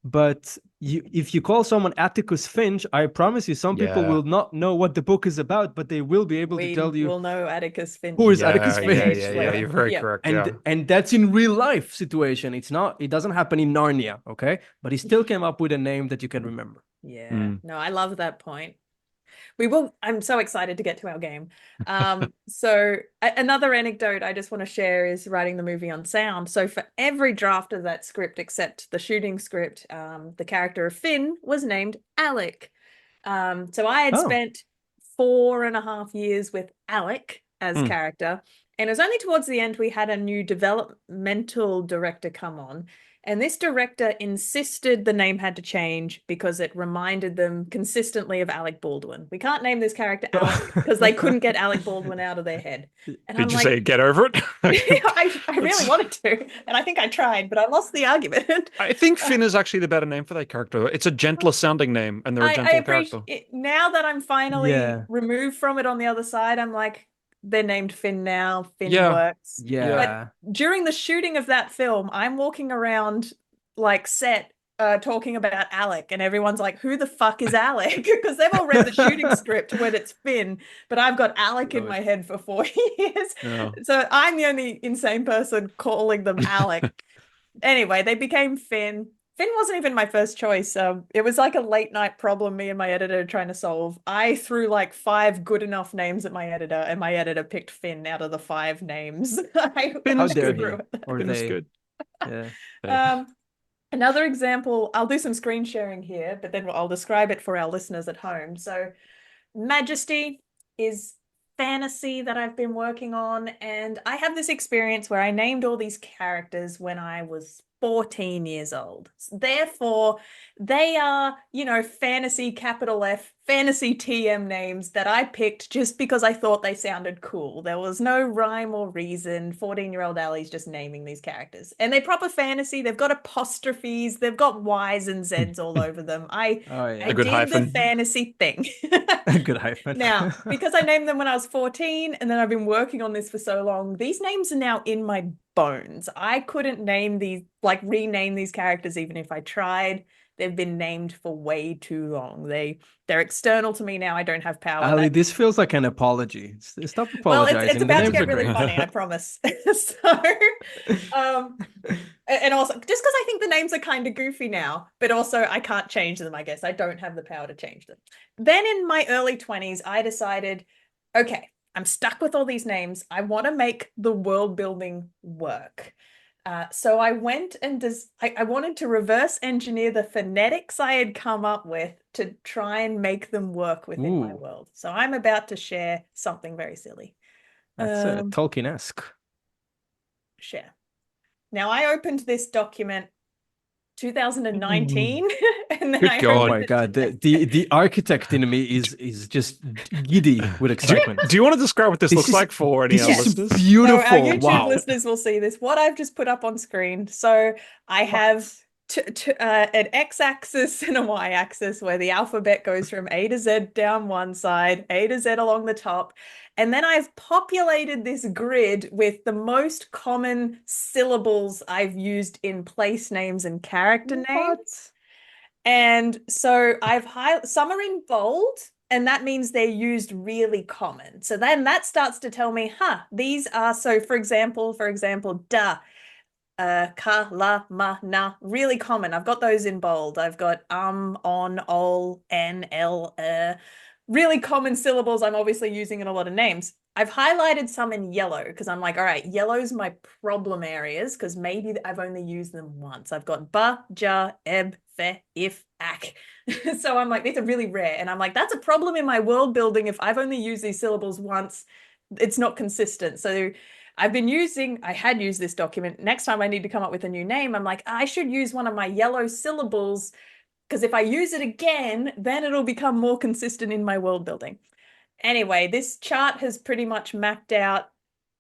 But if you call someone Atticus Finch, I promise you, some people will not know what the book is about, but they will be able to tell you. We'll know Atticus Finch. Who is Atticus Finch? Yeah, you're very correct. And that's in real life situation. It doesn't happen in Narnia, okay? But he still came up with a name that you can remember. Yeah. No, I love that point. I'm so excited to get to our game. So another anecdote I just want to share is writing the movie on sound. So for every draft of that script except the shooting script, the character of Finn was named Alec. So I had spent 4.5 years with Alec as character, and it was only towards the end we had a new developmental director come on. And this director insisted the name had to change because it reminded them consistently of Alec Baldwin. We can't name this character Alec because they couldn't get Alec Baldwin out of their head. And Did you say get over it? I really wanted to, and I think I tried, but I lost the argument. I think Finn is actually the better name for that character. It's a gentler sounding name, and they're a gentle character. Now that I'm finally removed from it on the other side, I'm like, they're named Finn now. Finn works. Yeah. But during the shooting of that film, I'm walking around like set talking about Alec, and everyone's like, who the fuck is Alec? Because they've all read the shooting script when it's Finn, but I've got Alec in my head for 4 years. Yeah. So I'm the only insane person calling them Alec. Anyway, they became Finn. Finn wasn't even my first choice. It was like a late night problem me and my editor trying to solve. I threw like 5 good enough names at my editor, and my editor picked Finn out of the 5 names. How dare he? Or Finn is they? good. Yeah. Another example, I'll do some screen sharing here, but then I'll describe it for our listeners at home. So Majesty is fantasy that I've been working on, and I have this experience where I named all these characters when I was 14 years old. Therefore, they are, fantasy capital F, fantasy TM names that I picked just because I thought they sounded cool. There was no rhyme or reason. 14-year-old Ali's just naming these characters. And they're proper fantasy. They've got apostrophes. They've got Y's and Z's all over them. I A good did hyphen. the fantasy thing. A good hyphen. Now, because I named them when I was 14 and then I've been working on this for so long, these names are now in my bones. I couldn't rename these characters even if I tried. They've been named for way too long. They're external to me now. I don't have power. Ali, this feels like an apology. Stop Well, apologizing. it's The about to names get are really great. funny, I promise. And also, just because I think the names are kind of goofy now, but also I can't change them, I guess. I don't have the power to change them. Then in my early 20s, I decided, okay, I'm stuck with all these names. I want to make the world building work. So I went and I wanted to reverse engineer the phonetics I had come up with to try and make them work within my world. So I'm about to share something very silly. That's Tolkien-esque. Share. Now I opened this document 2019 and then Good I God. Oh my God, the architect in me is just giddy with excitement. Do you want to describe what this looks is- like for any of This our is listeners? beautiful. So our YouTube Wow. listeners will see this. What I've just put up on screen. So I have an x-axis and a y-axis where the alphabet goes from A to Z down one side, A to Z along the top. And then I've populated this grid with the most common syllables I've used in place names and character names. And so some are in bold, and that means they're used really common. So then that starts to tell me, these are, so for example, da, ka, la, ma, na, really common. I've got those in bold. I've got on, ol, n, l, really common syllables I'm obviously using in a lot of names. I've highlighted some in yellow because I'm like, all right, yellow's my problem areas because maybe I've only used them once. I've got ba, ja, eb, fe, if, ak. So I'm like, these are really rare. And I'm like, that's a problem in my world building. If I've only used these syllables once, it's not consistent. So I had used this document. Next time I need to come up with a new name, I'm like, I should use one of my yellow syllables because if I use it again, then it'll become more consistent in my world building. Anyway, this chart has pretty much mapped out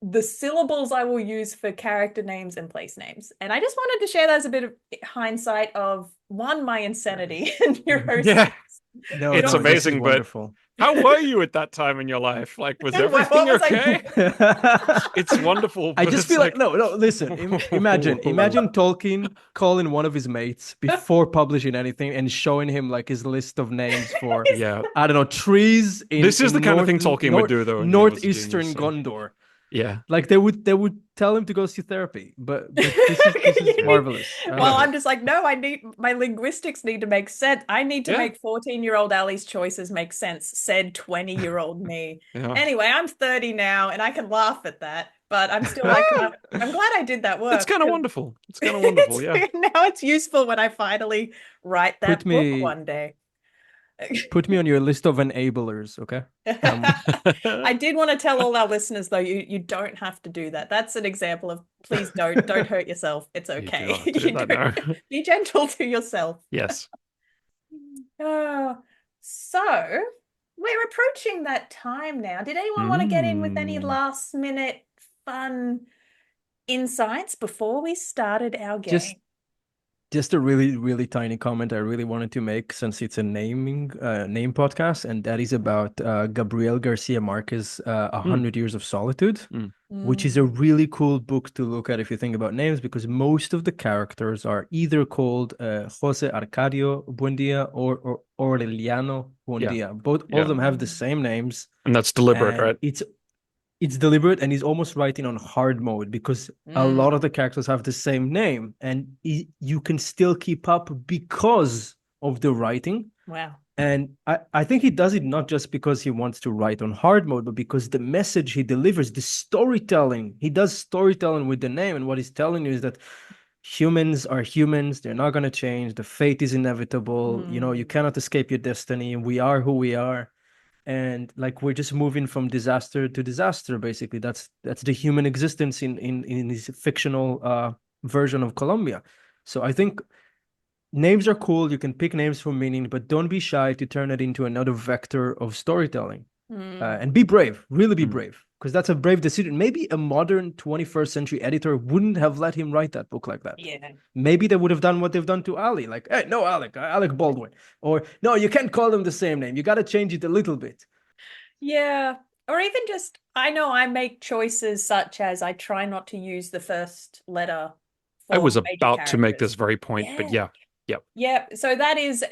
the syllables I will use for character names and place names. And I just wanted to share that as a bit of hindsight of, one, my insanity and neurosis. Yeah. No, It's this is amazing, but wonderful. how were you at that time in your life? Like, was What everything was I okay? doing? It's wonderful. I but just it's feel like no, listen. Imagine Tolkien calling one of his mates before publishing anything and showing him like his list of names for Yeah. I don't know, trees in This is in the kind of thing Tolkien would do, though, when he was a northeastern genius, so. Gondor. Yeah. Like they would tell him to go see therapy, but this is marvelous. Well, I'm just like, no, my linguistics need to make sense. I need to Yeah. make 14-year-old Ali's choices make sense, said 20-year-old me. Yeah. Anyway, I'm 30 now and I can laugh at that, but I'm still like, I'm glad I did that work. It's kind of wonderful. It's kind of wonderful, yeah. Now it's useful when I finally write that book one day. Put me on your list of enablers, okay? I did want to tell all our listeners though, you don't have to do that. That's an example of please don't hurt yourself. It's okay. You do not do that, no. Be gentle to yourself. Yes. So we're approaching that time now. Did anyone want to get in with any last minute fun insights before we started our game? Just a really, really tiny comment I really wanted to make since it's a name podcast, and that is about Gabriel Garcia Marquez' 100 Years of Solitude, which is a really cool book to look at if you think about names, because most of the characters are either called Jose Arcadio Buendia or Aureliano Buendia. All of them have the same names. And that's deliberate, and right? It's deliberate, and he's almost writing on hard mode because a lot of the characters have the same name, and you can still keep up because of the writing. Wow. And I think he does it not just because he wants to write on hard mode, but because the message he delivers, the storytelling, he does storytelling with the name. And what he's telling you is that humans are humans. They're not going to change. The fate is inevitable. You cannot escape your destiny. We are who we are. And like we're just moving from disaster to disaster, basically. That's the human existence in his fictional version of Colombia. So I think names are cool. You can pick names for meaning, but don't be shy to turn it into another vector of storytelling. And be brave, really be brave, because that's a brave decision. Maybe a modern 21st century editor wouldn't have let him write that book like that. Yeah. Maybe they would have done what they've done to Ali, like, hey, no, Alec Baldwin, or no, you can't call them the same name. You got to change it a little bit. Yeah. Or even just, I know I make choices such as I try not to use the first letter for I was major about to make characters. this very point, but yeah. Yeah. So that is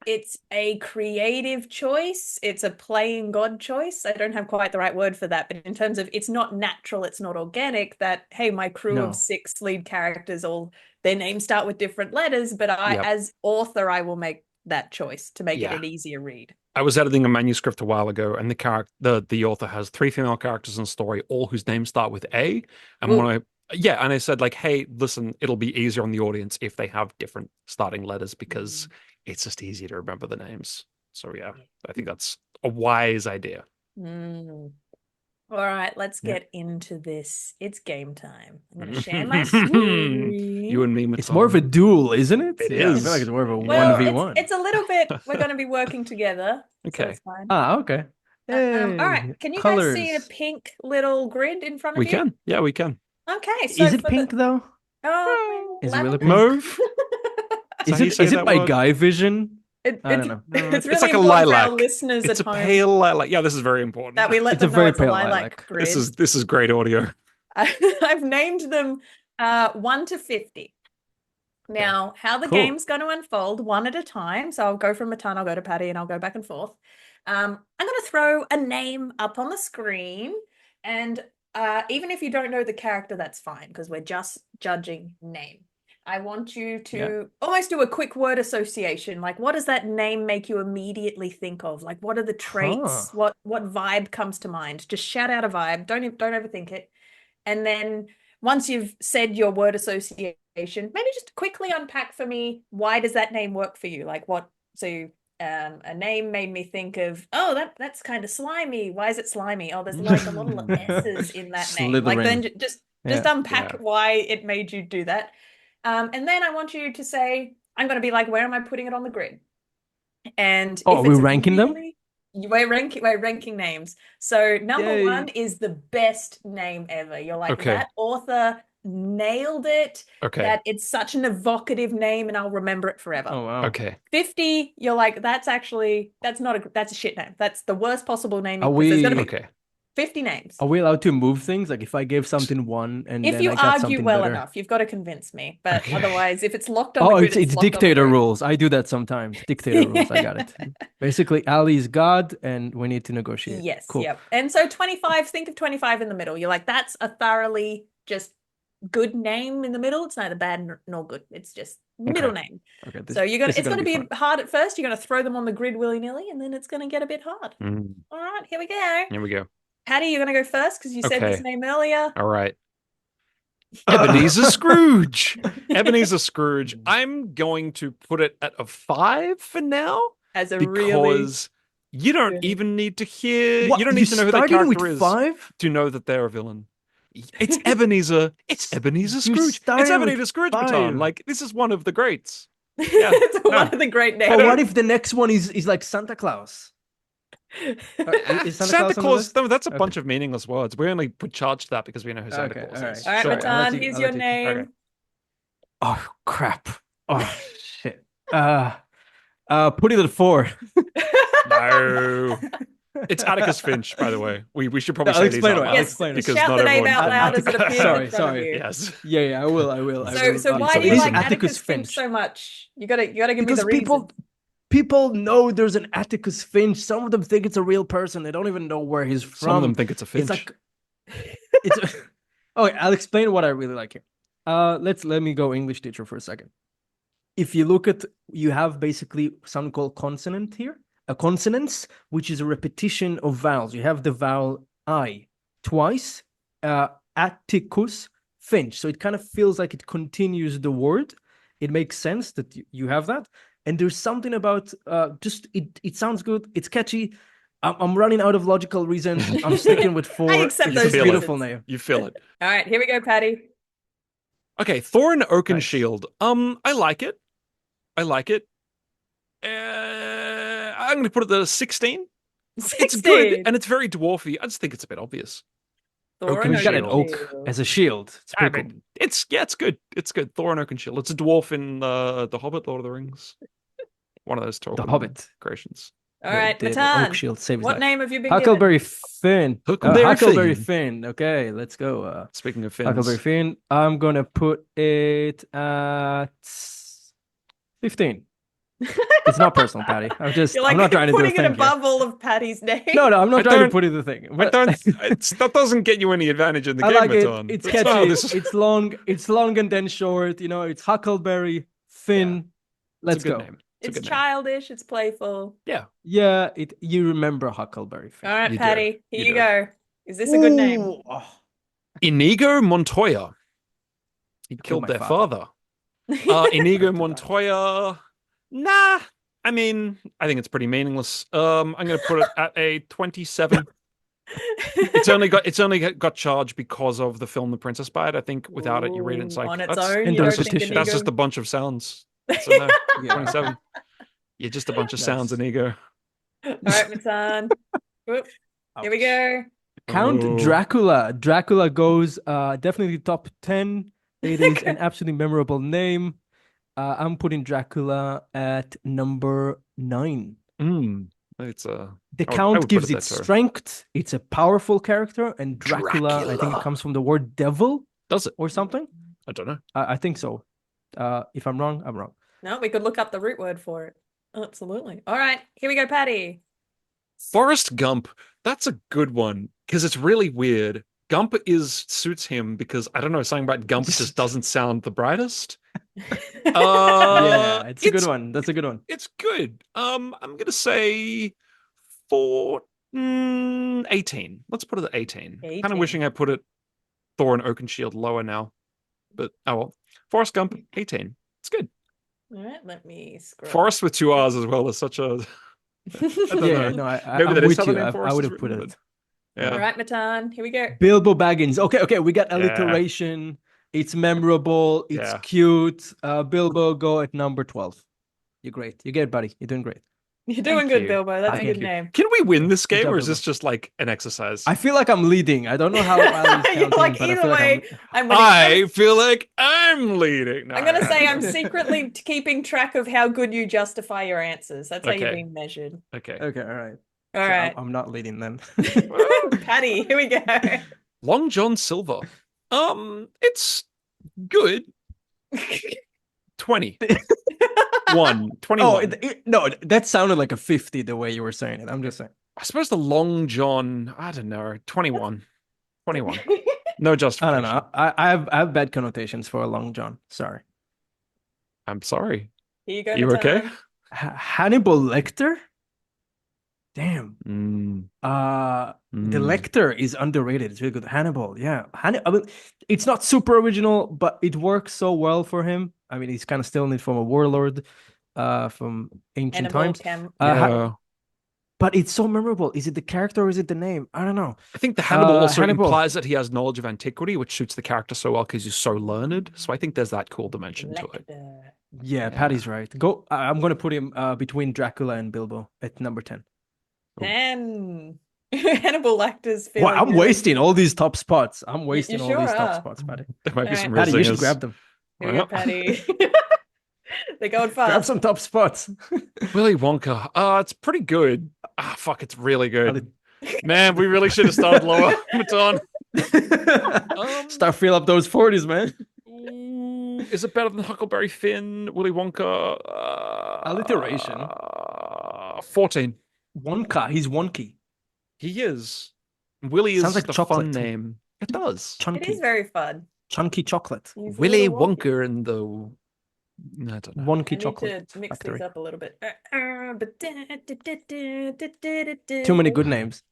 it's a creative choice. It's a playing God choice. I don't have quite the right word for that, but in terms of it's not natural, it's not organic that, hey, my crew No. of 6 lead characters, all their names start with different letters, but I, Yep. as author, I will make that choice to make it Yeah. an easier read. I was editing a manuscript a while ago, and the author has 3 female characters in the story, all whose names start with A. And Ooh. when I said like, hey, listen, it'll be easier on the audience if they have different starting letters because it's just easier to remember the names. So yeah, I think that's a wise idea. All right, let's Yeah. get into this. It's game time. I'm going to share my screen. You and me, It's more of a duel, isn't it? It Yeah, I is. feel like it's more of a Well, 1v1. it's a little bit, we're going to be working together. So Okay. it's fine. Okay. All right, can you guys see a pink little grid in front of We you? can. Yeah, we can. Okay, so Is it for pink though? Oh, Is it really lemon? pink? Mauve? Is how you it say is it that my word? guy vision? I don't It's know. it's really It's like a important for our lilac. listeners It's at a home pale lilac. Yeah, this is very important. that we let It's a them know very it's a pale lilac lilac. grid. This is great audio. I've named them 1 to 50. Now, how the Cool. game's going to unfold one at a time. So I'll go from Matan, I'll go to Paddy, and I'll go back and forth. I'm going to throw a name up on the screen. And even if you don't know the character, that's fine, because we're just judging name. I want you to almost do a quick word association. Like, what does that name make you immediately think of? Like, what are the traits? Huh. What vibe comes to mind? Just shout out a vibe. Don't overthink it. And then once you've said your word association, maybe just quickly unpack for me, why does that name work for you? Like what? So a name made me think of, oh, that's kind of slimy. Why is it slimy? Oh, there's like a lot of S's in that name. Like then Slytherin. just Yeah. unpack why it made you do that. And then I want you to say, I'm going to be like, where am I putting it on the grid? And Oh, if are we it's ranking them? we're ranking names. So number Yay. 1 is the best name ever. You're like, Okay. that author nailed it. Okay. That it's such an evocative name and I'll remember it forever. Oh wow. Okay. 50, you're like, that's a shit name. That's the worst possible name. Are because there's we gonna be Okay. 50 names. Are we allowed to move things? Like if I gave something 1 and If then you I got argue something well better. enough, you've got to convince me. But Okay. otherwise, if it's locked on the Oh, grid, it's locked on the dictator grid. rules. I do that sometimes. Dictator rules. I got it. Basically, Ali's God, and we need to negotiate. Yes. Cool. Yep. And so 25, think of 25 in the middle. You're like, that's a thoroughly just good name in the middle. It's neither bad nor good. It's just middle name. Okay. So it's gonna going to be fun. hard at first. You're going to throw them on the grid willy-nilly, and then it's going to get a bit hard. All right, here we go. Here we go. Paddy, you're going to go first because you said this Okay. name earlier. All right. Ebeneezer Scrooge. Ebeneezer Scrooge. I'm going to put it at a 5 for now As a because you don't good- even need to hear. What? You don't need to know who the starting character with is 5? to know that they're a villain. It's Ebeneezer. It's Ebenezer You Scrooge. It's started Ebenezer with Scrooge, 5. Matan. Like this is one of the greats. it's no. one of the great names. But what if the next one is like Santa Claus? Is Santa on the Claus. list? No, that's a Okay. bunch of meaningless words. We only put charge to that because we know who Santa Okay, Claus all is. All right, Sure, I'll Matan, let you- here's I'll your let you- name. Okay. Oh crap! Oh shit! Put it at 4. No. It's Atticus Finch, by the way. We should probably I'll say explain these why. out I'll loud Yes, explain it. because shout not the name everyone out can- loud as it appears Sorry, in front sorry. of you. Yes. Yeah, I will. So why do It you is like Atticus Atticus Finch Finch. so much? You gotta give me Because the reason. people know there's an Atticus Finch. Some of them think it's a real person. They don't even know where he's from. Some of them think it's a Finch. It's like it's. Okay, I'll explain what I really like here. Let me go English teacher for a second. If you look at, you have basically something called consonant here. A consonance, which is a repetition of vowels. You have the vowel I twice. Atticus Finch. So it kind of feels like it continues the word. It makes sense that you have that. And there's something about just it sounds good. It's catchy. I'm running out of logical reasons. I'm sticking with 4. I accept It's those a beautiful reasons. name. You feel it. All right, here we go, Paddy. Okay, Thor and Nice. Oakenshield. I like it. I like it. I'm going to put it at a 16. It's good 16. and it's very dwarfy. I just think it's a bit obvious. Thor Oak and and He's got an shield. oak as a shield. It's I pretty cool. mean, it's good. It's good. Thor and Oakenshield. It's a dwarf in The Hobbit, Lord of the Rings. One of those The Tolkien Hobbit. creations. All right, The oak Matan. shield saves his What life. name have you been Huckleberry given? Finn. Huckleberry Huckleberry Finn. Finn. Okay, let's go. Speaking of Huckleberry fins, Finn. I'm gonna put it at 15. It's not personal, Patty. You're like I'm not trying to do a putting it thing here. above all of Patty's names. No, I'm I not trying to don't- put it the thing. I But don't. That doesn't get you any advantage in the I game, like it. Matan. It's That's not how catchy. this is- It's long. It's long and then short. You know, it's Huckleberry Finn. It's Let's a good go. name. It's a good childish. It's playful. name. Yeah, you remember Huckleberry Finn. All right, You do. Patty. Here You you do. go. Is this a good name? Ooh, oh, Inigo Montoya. He killed my their father. father. Inigo Back to back. Montoya. Nah. I mean, I think it's pretty meaningless. I'm going to put it at a 27. It's only got charged because of the film The Princess Bride. I think without it, you read it, it's like on its that's, own. and You don't those think petitions. that's Inigo- just a bunch of sounds. So no, Yeah. 27. You're just a bunch of sounds, Nice. Inigo. All right, Matan. Whoop. Here we go. Count Oh. Dracula. Dracula goes definitely top 10. It is an absolutely memorable name. I'm putting Dracula at number 9. It's a. The I would Count put gives it it there too. strength. It's a powerful character, and Dracula, I think Dracula. it comes from the word devil Does it? or something. I don't know. I think so. If I'm wrong, I'm wrong. No, we could look up the root word for it. Absolutely. All right, here we go, Patty. Forrest Gump. That's a good one because it's really weird. Gump suits him because I don't know, something about Gump just doesn't sound the brightest. Yeah, it's a good one. That's a good one. It's good. I'm gonna say 18. Let's put it at 18. Kind 18. of wishing I put it Thor and Oakenshield lower now, but oh well. Forrest Gump 18. It's good. All right, let me scroll. Forrest with 2 R's as well is such a. I don't Yeah, know. no, Maybe I'm that is with how the you. name I Forrest would is have put written, it. Yeah. All right, Matan. Here we go. Bilbo Baggins. Okay, we got Yeah. alliteration. It's memorable. It's Yeah. cute. Bilbo, go at number 12. You're great. You're good, buddy. You're doing great. You're doing Thank good, you. Bilbo. That's a Thank good you. name. Can we win this Good game, job, or is this Bilbo. just like an exercise? I feel like I'm leading. I don't know how Ali's You're counting, like, but I either feel like way, I'm I'm... winning. I feel like I'm leading. No, I'm going to no, say no. I'm secretly keeping track of how good you justify your answers. That's how you're Okay. being measured. Okay. Okay, all right. All So right. I'm not leading then. Patty, here we go. Long John Silver. It's good. 20. 21. Oh, no, that sounded like a 50 the way you were saying it. I'm just saying. I suppose the Long John, I don't know, 21. 21. No I justification. don't know. I have bad connotations for a Long John. Sorry. I'm sorry. Here you go. You okay? Matan. Hannibal Lecter? Damn. The Lecter is underrated. It's really good. Hannibal, yeah. I mean, it's not super original, but it works so well for him. I mean, he's kind of stealing it from a warlord from ancient Hannibal times. Yeah. But it's so memorable. Is it the character or is it the name? I don't know. I think the Hannibal also Hannibal. implies that he has knowledge of antiquity, which suits the character so well because he's so learned. So I think there's that cool dimension to it. Lecter. Yeah, Patty's right. Go. I'm going to put him between Dracula and Bilbo at number 10. 10. Hannibal Lecter's feeling Wow, I'm good. wasting all these top spots. I'm wasting all sure these top are. spots, Patty. There might be All some right. real Patty, you should zingers. grab them. Here we go, Patty. They're going Grab fast. some top spots. Willy Wonka. It's pretty good. Fuck, it's really good. Man, we really should have started lower. Matan. Start fill up those 40s, man. Is it better than Huckleberry Finn, Willy Wonka? Alliteration. 14. Wonka. He's wonky. He is. Willy Sounds is like the chocolate. fun name. It does. It Chunky. is very fun. Chunky chocolate. He's a Willy little wonky. Wonka and the. I don't know. I Wonky need chocolate. to mix Factory. these up a little bit. Too many good names.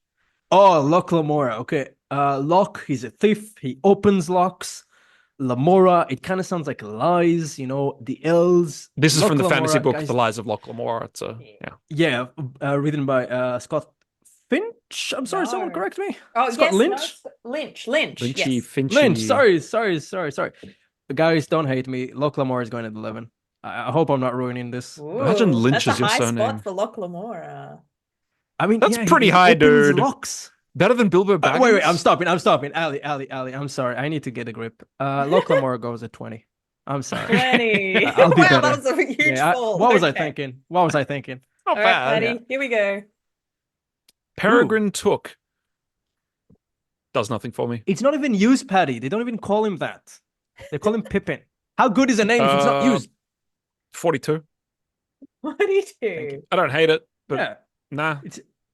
Oh, Locke Lamora. Okay. Locke, he's a thief. He opens locks. Lamora, it kind of sounds like lies, you know, the L's. This is Locke from the fantasy Lamora, book, guys- The Lies of Locke Lamora. It's a Yeah, written by Scott Finch. I'm sorry, someone No. correct me. Oh, Scott yes, Lynch? no, Lynch. Lynchy, Yes. Finchy. Lynch. Sorry. Guys, don't hate me. Loch Lamore is going at 11. I hope I'm not ruining this. Imagine Lynch that's is a your high surname. spot for Loch Lamora. I mean, That's yeah, pretty he high, opens dude. locks. Better than Bilbo Baggins? Wait, I'm stopping. Ali. I'm sorry. I need to get a grip. Loch Lamore goes at 20. I'm sorry. 20. I'll be Wow, better. that was a huge fall. What was I Okay. thinking? What was I thinking? Not All right, bad. Paddy, Yeah. here we go. Peregrine Took. Does nothing for me. It's not even used, Paddy. They don't even call him that. They call him Pippin. How good is a name if it's not used? 42. What do you do? I don't hate it, but Yeah. nah.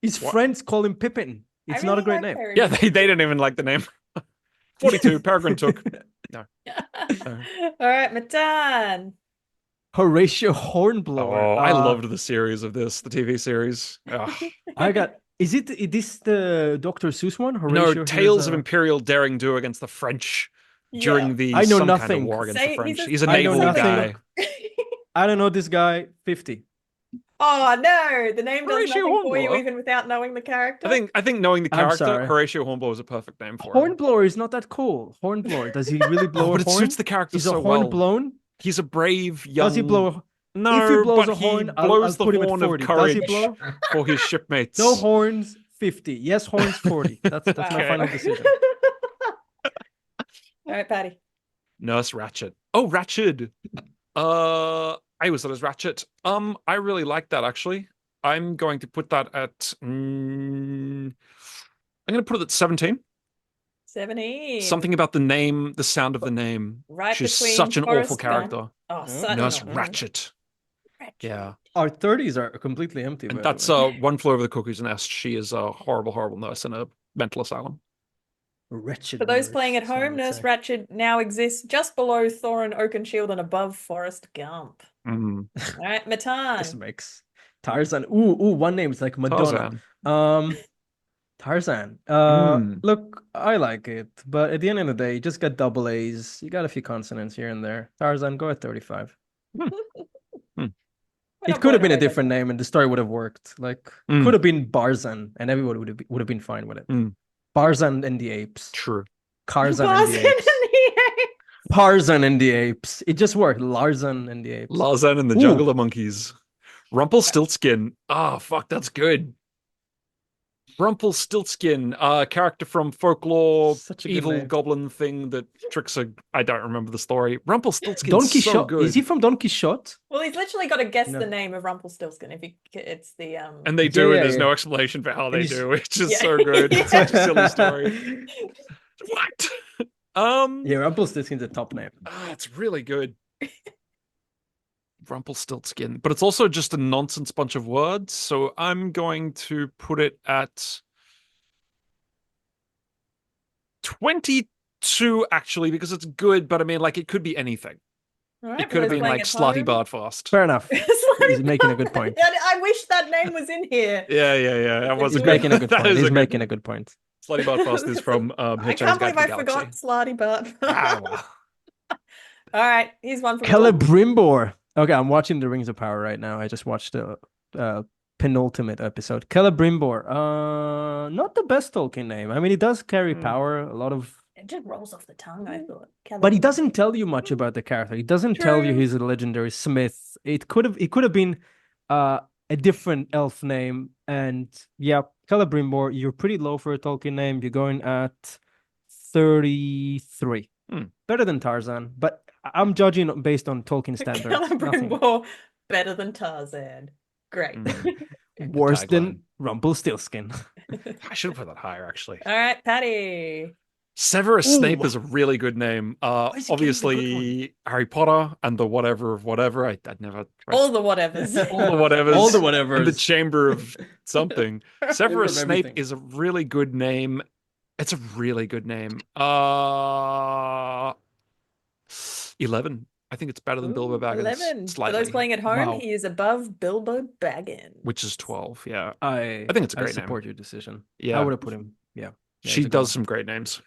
His What? friends call him Pippin. It's not a great name. Yeah, they didn't even like the name. 42. Peregrine Took. No. All right, Matan. Horatio Hornblower. Oh, I loved the series of this, the TV series. Ugh. I got. Is this the Dr. Seuss one? No, Horatio, Tales here's of a- Imperial Daring Do against the French Yeah. during the I know some kind nothing. of war against Say- the French. he's a- He's a I know naval nothing. guy. I don't know this guy. 50. Oh no, the name does Horatio nothing for you Hornblower. even without knowing the character. I think knowing the I'm character, sorry. Horatio Hornblower is a perfect name for him. Hornblower is not that cool. Hornblower. Does he really blow Oh, but a it horn? suits the character Is so a horn well. blown? He's a brave young. Does he blow a... No, if he blows but a horn, he I'll blows put the him at horn 40. of Does he courage blow? for his shipmates. No horns, 50. Yes, horns, 40. That's my Okay. final decision. All right, Paddy. Nurse Ratchet. Oh, Ratchet. I always thought it was Ratchet. I really like that actually. I'm going to put that at. I'm going to put it at 17. 17. Something about the name, the sound of the name. Right She's between such an Forrest awful Gump. character. Oh, such Nurse an Ratchet. Yeah. Our 30s are completely empty. And by that's the way. One Flew Over the Cuckoo's Nest. She is a horrible, horrible nurse in a mental asylum. Wretched. For those nurse, playing at some home, would Nurse say. Ratchet now exists just below Thorin Oakenshield and above Forrest Gump. Mm. All right, Matan. This makes Tarzan. Ooh, one name is like Madonna. Tarzan. Tarzan. Mm. Look, I like it, but at the end of the day, you just got double A's. You got a few consonants here and there. Tarzan, go at 35. We're It not could have blown been a away by different name, and the story would have worked. Like, Mm. could have been Barzan, and everybody would have been fine with it. Mm. Barzan and the apes. True. Tarzan and Tarzan the and apes. the apes. Tarzan and the apes. It just worked. Larzan and the apes. Larzan and the Ooh. Jungle of Monkeys. Rumpelstiltskin. Oh, fuck, that's good. Rumpelstiltskin, character from folklore, Such a good evil name. goblin thing that tricks a... I don't remember the story. Rumpelstiltskin Don is so Quixote. good. Is he from Don Quixote? Well, he's literally got to guess No. the name of Rumpelstiltskin if it's the And they do, Yeah, and there's yeah. no explanation for how they he's- do. It's just Yeah. so good. It's such a silly story. What? Yeah, Rumpelstiltskin's a top name. It's really good. Rumpelstiltskin. But it's also just a nonsense bunch of words, so I'm going to put it at 22, actually, because it's good, but I mean, like, it could be anything. All right, It for could have those been playing like at Slutty home. Bardfast. Fair enough. Slutty He's making a good point. Bard. I wish that name was in here. Yeah. That was He's a good, making a good that point. is He's good- making a good point. Slutty Bardfast is from I Hitchhiker's can't Guide believe to I the forgot Galaxy. Slotty Bart. Ah, well. All right, here's one from Celebrimbor. Okay, I'm watching The Rings of Power right now. I just watched the penultimate episode. Celebrimbor. Not the best Tolkien name. I mean, it does carry power, a lot of... It just rolls off the tongue, I thought. But he doesn't tell you much about the character. He doesn't tell you True. he's a legendary smith. It could have been a different elf name. And yeah, Celebrimbor, you're pretty low for a Tolkien name. You're going at 33. Better than Tarzan, but I'm judging based on Tolkien standards. Nothing Celebrimbor better than Tarzan. Great. worse Tagline. than Rumpelstiltskin. I should have put that higher, actually. All right, Paddy. Severus Ooh. Snape is a really good name. is he getting the good Obviously, Harry Potter and the whatever of whatever. I'd never... All the whatevers. All the whatevers. All the And the whatevers. Chamber of something. Severus of Snape everything. is a really good name. It's a really good name. 11. I think it's better than Bilbo Baggins. 11. Slightly. For those playing at home, Wow. he is above Bilbo Baggins. Which is 12, yeah. I think it's a great name. support your decision. Yeah. I would have put him. Yeah. She he's a good does one. some great names.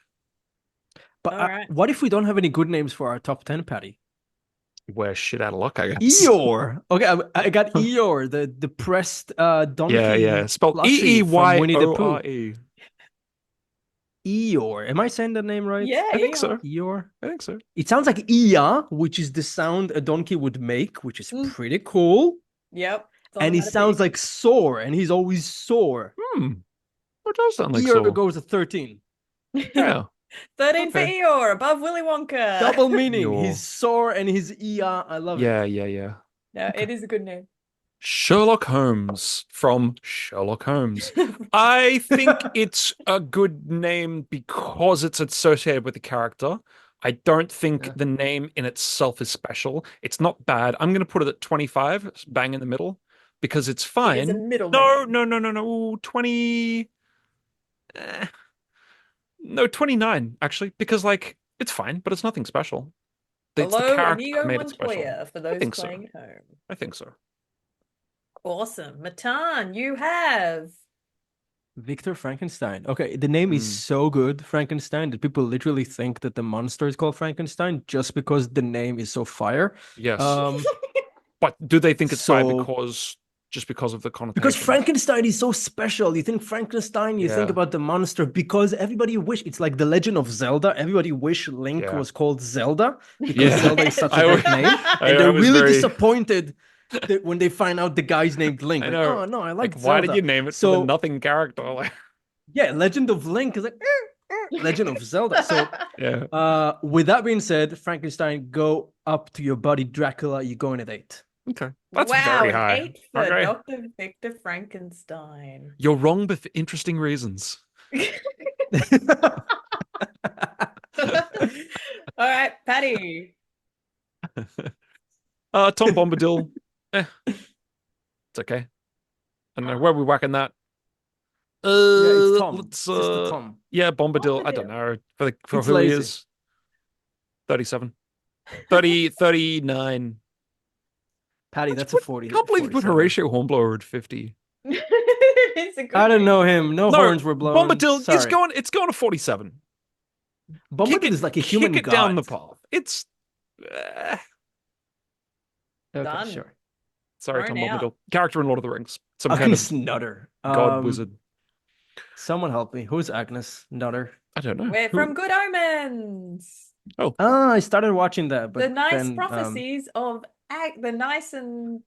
But Alright. what if we don't have any good names for our top 10, Paddy? We're shit out of luck, I guess. Eeyore. Okay, I got Eeyore, the depressed donkey. Yeah. Spelled plushie from Winnie the Pooh. Eeyore. Eeyore. Am I saying that name right? Yeah, I think so. Eeyore. I think so. It sounds like Iya, which is the sound a donkey would make, which is pretty cool. Yep. And he sounds like sore, and he's always sore. It does sound like Eeyore so. goes to 13. Yeah. 13 for Okay. Eeyore, above Willy Wonka. Double meaning. Eeyore. He's sore and he's Iya. I love it. Yeah. No, it is a good name. Sherlock Holmes from Sherlock Holmes. I think it's a good name because it's associated with the character. I don't think the name in itself is special. It's not bad. I'm going to put it at 25, it's bang in the middle, because it's fine. It is a middle No, name. no. 20. No, 29, actually, because, like, it's fine, but it's nothing special. It's the Below character Inigo that made it special. Montoya for those think so. playing at home. I think so. Awesome. Matan, you have. Victor Frankenstein. Okay, the name is so good, Frankenstein, that people literally think that the monster is called Frankenstein just because the name is so fire. Yes. But do they think it's fire just because of the connotation? Because Frankenstein is so special. You think Frankenstein, you think about the monster, because everybody wish it's like the Legend of Zelda. Everybody wish Link was called Zelda because Zelda is such a great name. And they're really disappointed that when they find out the guy's named Link. Like, oh no, I like Zelda. Why did you name it for the nothing character? Yeah, Legend of Link is like Legend of Zelda. So with that being said, Frankenstein, go up to your buddy Dracula. You go on a date. Okay. That's very high. 8 for Dr. Victor Frankenstein. You're wrong, but for interesting reasons. All right, Paddy. Tom Bombadil. It's okay. I don't know. Where are we whacking that? It's Tom. Let's, Just the Tom. Yeah, Bombadil. I don't know. For It's who lazy. he is. 37. 39. Paddy, that's a 40. I can't believe you put Horatio Hornblower at 50. I don't know him. No horns were blown. Bombadil, it's going to 47. Bombadil is like a human kick it god. down the path. It's okay, Done. sure. Sorry, Tom Thrown out. Bombadil. Character in Lord of the Rings. Some kind Agnes of Nutter. god wizard. Someone help me. Who's Agnes Nutter? I don't know. We're from Good Omens. Oh. I started watching that, but The nice then, prophecies of the nice and.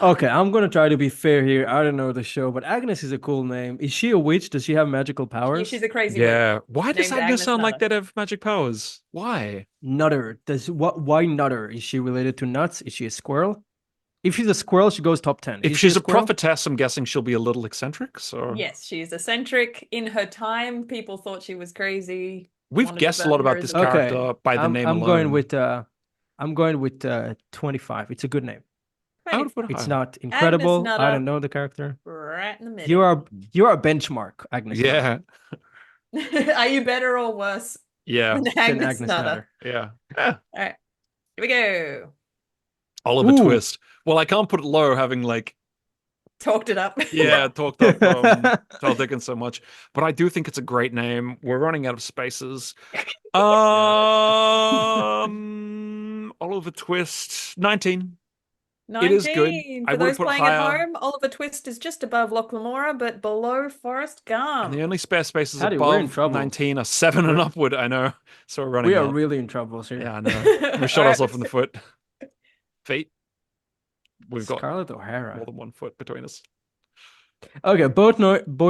Okay, I'm gonna try to be fair here. I don't know the show, but Agnes is a cool name. Is she a witch? Does she have magical powers? Yeah, she's a crazy Yeah. witch. Why does Named Agnes sound like Nutter. they'd have magic powers? Why? Nutter. Why Nutter? Is she related to nuts? Is she a squirrel? If she's a squirrel, she goes top 10. If Is she's she a squirrel? prophetess, I'm guessing she'll be a little eccentric. So Yes, she's eccentric. In her time, people thought she was crazy. we've wanted to guessed a burn lot her about as this a witch. character by the name I'm alone. going with 25. It's a good name. I would put it It's higher. not incredible. Nutter. I don't know the character. Right in the middle. You are a benchmark, Agnes. Nutter. Yeah. Are you better or worse Yeah. than Than Agnes Nutter? Yeah. All right, here we go. Oliver Ooh. Twist. Well, I can't put it low having Talked it up. talked up Charles Dickens so much. But I do think it's a great name. We're running out of spaces. Oliver Twist, 19. 19. It is good. I For would those put playing higher. at home, Oliver Twist is just above Loch Lamora, but below Forrest Gump. And the only spare spaces Paddy, we're in above trouble. 19 are 7 and upward, I know. So we're running We are out. really in trouble here. Yeah, I know. We shot All right, ourselves in the foot. Feet. We've got Scarlett O'Hara. more than 1 foot between us. Okay, both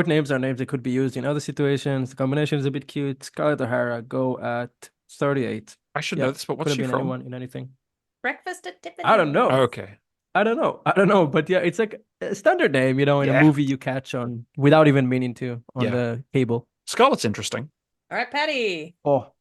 names are names that could be used in other situations. The combination is a bit cute. Scarlett O'Hara, go at 38. I should know this, but what's Could she have been from? anyone in anything. Breakfast at Tiffany's. I don't know. Okay. I don't know, but yeah, it's like a standard name, in a movie you catch on without even meaning to on the cable. Scarlett's interesting. All right, Paddy. Oh,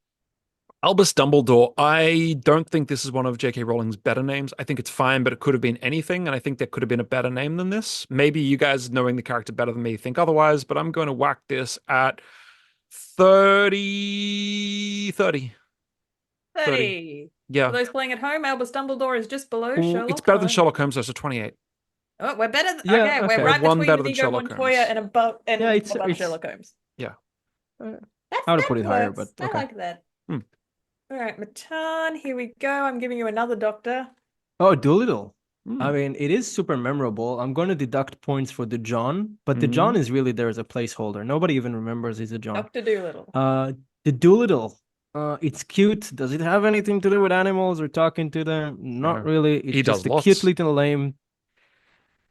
Albus Dumbledore. I don't think this is one of J.K. Rowling's better names. I think it's fine, but it could have been anything, and I think there could have been a better name than this. Maybe you guys, knowing the character better than me, think otherwise, but I'm going to whack this at 30. 30. Yeah. For those playing at home, Albus Dumbledore is just below Ooh, Sherlock it's better than Holmes. Sherlock Holmes, so it's a 28. Oh, we're better. Yeah, okay, okay. we're right One between better than Inigo Sherlock Montoya Holmes. and above and Yeah, it's- above it's- Sherlock Holmes. Yeah. I would put it higher, works. but okay. I like that. Hmm. All right, Matan, here we go. I'm giving you another doctor. Oh, Doolittle. I mean, it is super memorable. I'm going to deduct points for the John, but the John is really there as a placeholder. Nobody even remembers he's a John. Dr. Doolittle. The Doolittle. It's cute. Does it have anything to do with animals or talking to them? Not really. It's He just does a lots. cute little name.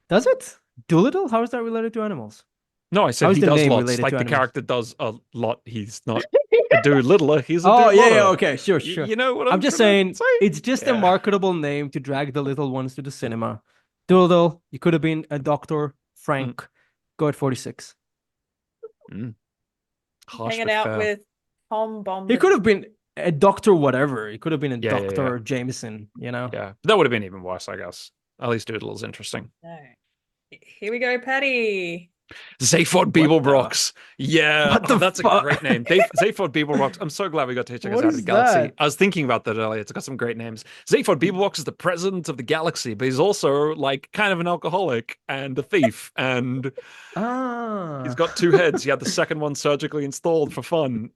Does it? Doolittle? How is that related to animals? No, I said How's he the does name lots. related Like to the animals? character does a lot. He's not a Doolittler. He's a Oh, Doolittler. yeah, okay, sure. You know what I'm just trying to saying, say? it's just a marketable name to drag the little ones to the cinema. Doolittle, you could have been a Dr. Frank. Go at 46. Harsh Hanging but out fair. with Tom Bomb. He could have been a Dr. whatever. He could have been a Yeah, Dr. Jameson, you know? Yeah, that would have been even worse, I guess. At least Doolittle's interesting. No. Here we go, Paddy. Zaphod Beeblebrox. Yeah, What the that's fuck? a great name. Zaphod Beeblebrox. I'm so glad we got to check us What out is of the galaxy. that? I was thinking about that earlier. It's got some great names. Zaphod Beeblebrox is the president of the galaxy, but he's also like kind of an alcoholic and a thief. And he's got two heads. He had the second one surgically installed for fun.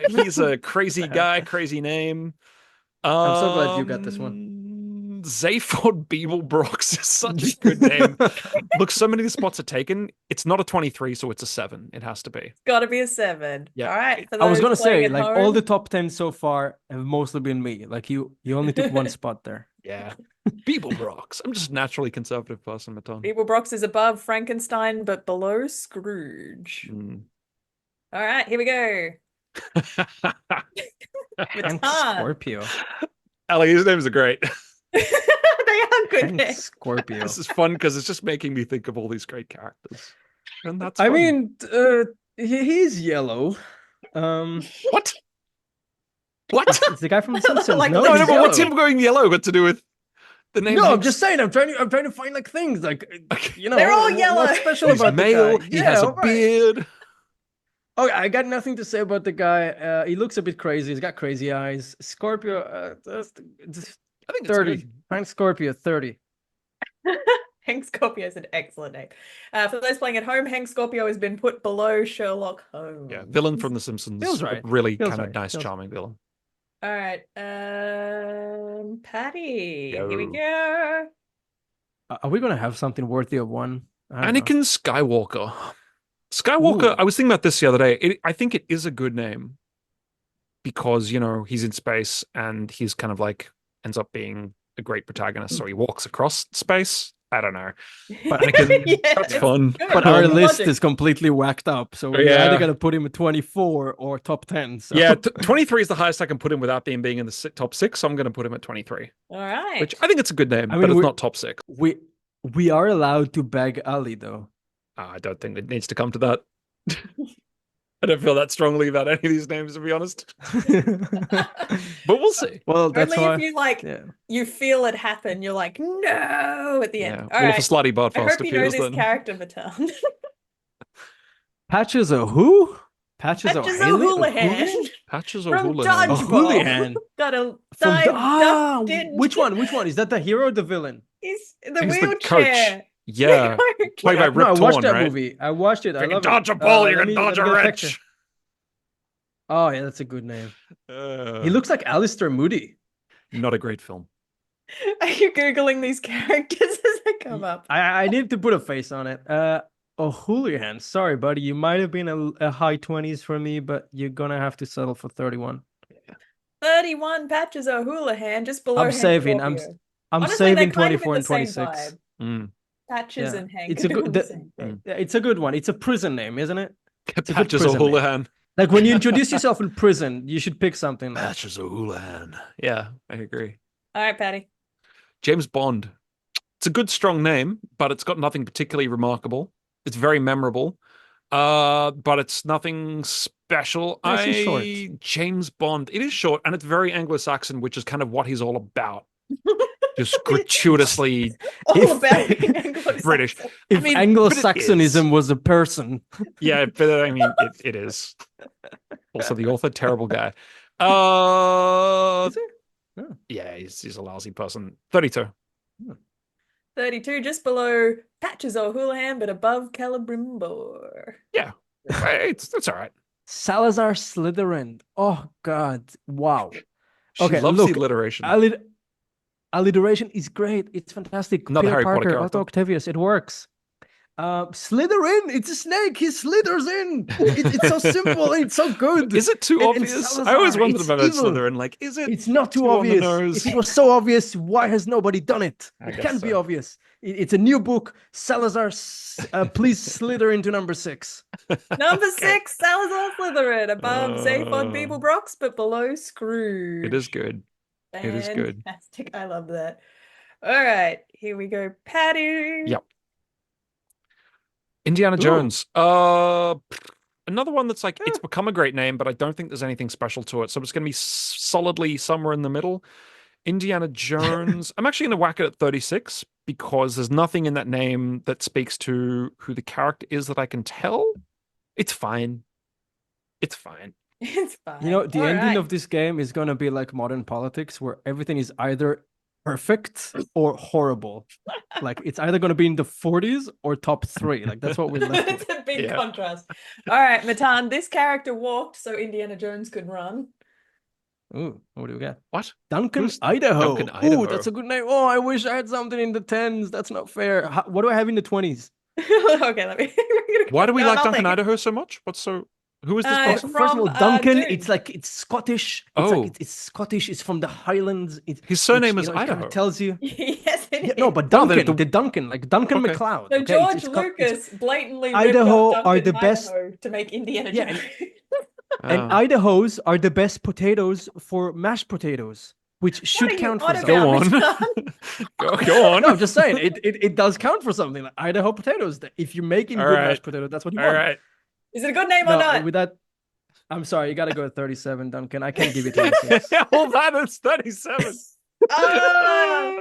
He's a crazy guy, crazy name. I'm so glad you got this one. Zaphod Beeblebrox is such a good name. Look, so many of the spots are taken. It's not a 23, so it's a 7. It has to be. It's got to be a 7. Yeah. All right. I was going to say, at like, home, all the top 10 so far have mostly been me. Like, you only took one spot there. Yeah. Beeblebrox. I'm just a naturally conservative person, Matan. Beeblebrox is above Frankenstein, but below Scrooge. All right, here we go. Frank Matan. Scorpio. Ali, his names are great. They are good Frank names. Scorpio. This is fun because it's just making me think of all these great characters. And that's I fun. mean, he's yellow. What? What? It's the guy from The Simpsons. Like, no, No, he's no, but what's yellow. him going yellow got to do with the name? No, I'm just saying. I'm trying to find like things like you know. They're all yellow. What's special He's about male. the guy? He has a alright. beard. Oh, I got nothing to say about the guy. He looks a bit crazy. He's got crazy eyes. Scorpio. I think it's 30. good. Frank Scorpio 30. Hank Scorpio is an excellent name. For those playing at home, Hank Scorpio has been put below Sherlock Holmes. Yeah, villain from The Simpsons. Feels right. Really Feels kind of right. nice, Feels- charming villain. All right, Paddy, here we Yo. go. Are we gonna have something worthy of one? I don't know. Anakin Skywalker. Skywalker, Ooh. I was thinking about this the other day. I think it is a good name because, you know, he's in space and he's kind of like ends up being a great protagonist. So he walks across space. I don't know. But Anakin, Yeah, that's it's fun. good. But our Logic. list is completely whacked up, so we're Yeah. either gonna put him at 24 or top 10. So. Yeah, 23 is the highest I can put him without being in the top 6. So I'm going to put him at 23, All right. which I think it's a good name, I mean, but it's we're- not top 6. we are allowed to beg Ali though. I don't think it needs to come to that. I don't feel that strongly about any of these names, to be honest. But we'll see. Well, that's Only why. if you like, Yeah. you feel it happen. You're like, no, at the end. Yeah. All Well, right. if a slutty bart I fast hope you know appears, this then character, Matan. Patches a who? Patches Patches O'Houlihan? Patches From O'Houlihan. Dodgeball. Hooligan. Got a From dive, ducked in. which one? Which one? Is that the hero or the villain? He's the He's the wheelchair. Yeah. Played by No, Rip I watched Torn, that right? movie. I watched it. I If you love can dodge it. a ball, you let can me- dodge let a me get picture. wrench. Oh yeah, that's a good name. He looks like Alistair Moody. Not a great film. Are you Googling these characters as they come up? I need to put a face on it. O'Houlihan. Sorry, buddy. You might have been a high 20s for me, but you're gonna have to settle for 31. 31 Patches O'Houlihan, just below I'm Hank saving. I'm Scorpio. I'm Honestly, saving they're kind of 24 in and the same 26. vibe. Mm. Patches Yeah. and Hank. It's a are in good. the same vibe. It's a good one. It's a prison name, isn't it? a good Patches prison name. O'Houlihan. Like when you introduce yourself in prison, you should pick something. Like, Patches O'Houlihan. Yeah, I agree. All right, Patty. James Bond. It's a good, strong name, but it's got nothing particularly remarkable. It's very memorable, but it's nothing special. Nice and short. James Bond. It is short, and it's very Anglo-Saxon, which is kind of what he's all about. Just gratuitously All about Anglo-Saxon. British. if I mean, Anglo-Saxonism was a person. Yeah, but I mean, it is. Also, the author, terrible guy. Is it? Oh. Yeah, he's a lousy person. 32. 32, just below Patches O'Houlihan, but above Celebrimbor. Yeah, it's all right. Salazar Slytherin. Oh God! Wow. She Okay, loves look, the alliteration. alliteration is great. It's fantastic. Another Peter Harry Potter Parker, character. Otto Octavius. It works. Slytherin. It's a snake. He slithers in. It's so simple. It's so good. Is it too And obvious? I Salazar, always wondered it's about evil. Slytherin. Like, is it It's not too on the obvious. nose? If it was so obvious, why has nobody done it? I It guess can't be so. obvious. It's a new book. Salazar, please slither into number 6. Number 6, Salazar Slytherin, above Zaphod Uh, Beeblebrox, but below Scrooge. It is good. It is good. Fantastic. I love that. All right, here we go. Paddy. Yep. Indiana Ooh. Jones. Another one that's like, it's become a great name, but I don't think there's anything special to it. So it's going to be solidly somewhere in the middle. Indiana Jones. I'm actually going to whack it at 36 because there's nothing in that name that speaks to who the character is that I can tell. It's fine. It's fine. It's fine. You know, the All ending right. of this game is going to be like modern politics, where everything is either perfect or horrible. Like, it's either going to be in the 40s or top 3. Like, that's what we're left with. It's a big Yeah. contrast. All right, Matan, this character walked so Indiana Jones could run. Ooh, what do we got? What? Duncan, Who's Idaho. Duncan, Ooh, Idaho? that's a good name. Oh, I wish I had something in the 10s. That's not fair. What do I have in the 20s? Okay, let me. Why do we No, like nothing. Duncan, Idaho so much? Who is this Uh, person? First of all, From, Duncan, Dune. it's like, it's Scottish. It's Oh. like, it's Scottish. It's from the Highlands. His surname which, is you know, it kind Idaho. of tells you. Yes, it Yeah, is. no, but Oh, then Duncan, the- the Duncan, like Duncan Okay. MacLeod. So okay? George It's got- Lucas blatantly Idaho ripped off are Duncan, the best- Idaho to make Indiana Yeah, Jones. and Oh. Idahos are the best potatoes for mashed potatoes, which should are you count for on something. Go on. Matan? go on. No, I'm just saying it does count for something. Like Idaho potatoes. If you're making All good right. mashed potato, that's what you All want. right. Is it a good name or No, not? with that, I'm sorry, you gotta go at 37, Duncan. I can't give you 26. Well, that is 37. Ah!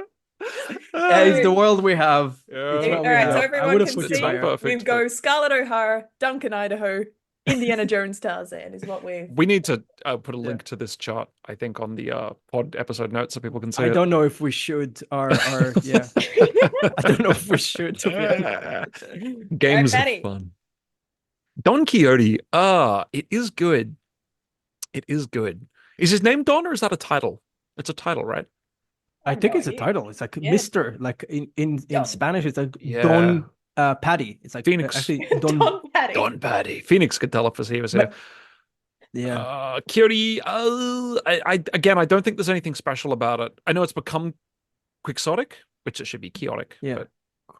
It's the world we have. It's Yeah. what All we right, have. so I everyone would have can put see. you higher. Perfect. We go Scarlett O'Hara, Duncan, Idaho, Indiana Jones, Tarzan is what we. We need to put a link to this chart, I think, on the pod episode notes so people can see I it. don't know if we should. Yeah. I don't know if we should. To be honest. Games All are right, Paddy. fun. Don Quixote. It is good. It is good. Is his name Don or is that a title? It's a title, right? I think it's a idea. title. It's like Yeah. Mr. Like in Don. Spanish, it's like Yeah. Don Paddy. It's like Phoenix. actually Don. Don Paddy. Don Paddy. Phoenix could tell if he was here. Yeah. Quixote. Again, I don't think there's anything special about it. I know it's become quixotic, which it should be chaotic. Yeah.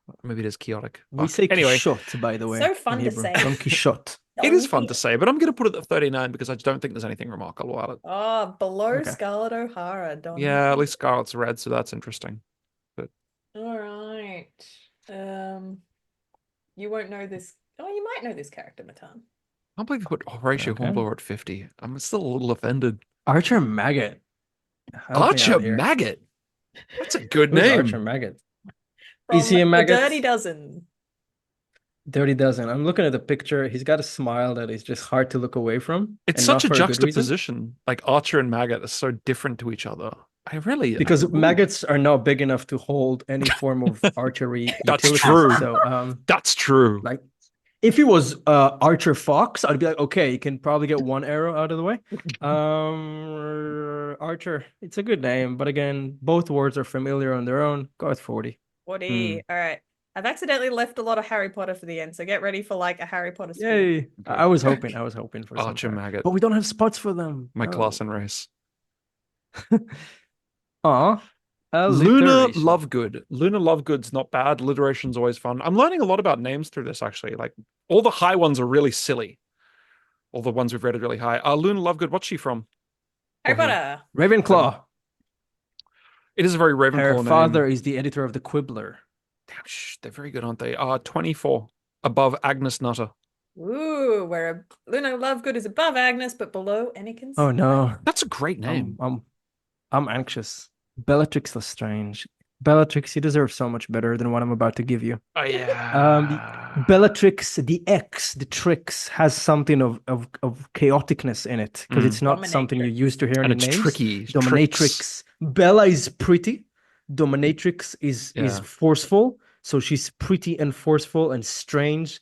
But maybe it is chaotic. We Fuck. say Anyway, Quixote, by the way. So fun in to Hebrew. say. Don Quixote. it is fun to say, but I'm going to put it at 39 because I don't think there's anything remarkable about it. Oh, below Okay. Scarlett O'Hara. Don. Yeah, at least Scarlet's red, so that's interesting. All right. You won't know this. Oh, you might know this character, Matan. I can't believe you put Horatio Okay. Hornblower at 50. I'm still a little offended. Archer Maggot. Help me Archer out here. Maggot. That's a good Who's name. Archer Maggot? From Is he a The maggot? Dirty Dozen. Dirty Dozen. I'm looking at the picture. He's got a smile that is just hard to look away from. It's and such a not for good reason. juxtaposition. Like Archer and Maggot are so different to each other. I really Because ooh. maggots are not big enough to hold any form of archery. That's utility. true. So, That's true. like, if he was Archer Fox, I'd be like, okay, you can probably get one arrow out of the way. Archer, it's a good name, but again, both words are familiar on their own. Go with 40. 40. All right. I've accidentally left a lot of Harry Potter for the end, so get ready for like a Harry Potter spin. Yay! I was hoping for some Archer sort. Maggot. But we don't have spots for them. My No. class and race. Aw. Luna Alliteration. Lovegood. Luna Lovegood's not bad. Alliteration's always fun. I'm learning a lot about names through this, actually. Like, all the high ones are really silly. All the ones we've read are really high. Luna Lovegood, what's she from? Harry Or he? Potter. Ravenclaw. It is a very Ravenclaw Her name. father is the editor of the Quibbler. Damn, they're very good, aren't they? 24. Above Agnes Nutter. Ooh, where Luna Lovegood is above Agnes, but below Anakin's. Oh no. That's a great name. I'm anxious. Bellatrix Lestrange. Bellatrix, you deserve so much better than what I'm about to give you. Oh, yeah. Bellatrix, the X, the tricks, has something of chaoticness in it because it's not something you're used to hearing And in it's names. tricky. Dominatrix. Tricks. Bella is pretty. Dominatrix is Yeah. forceful. So she's pretty and forceful and strange.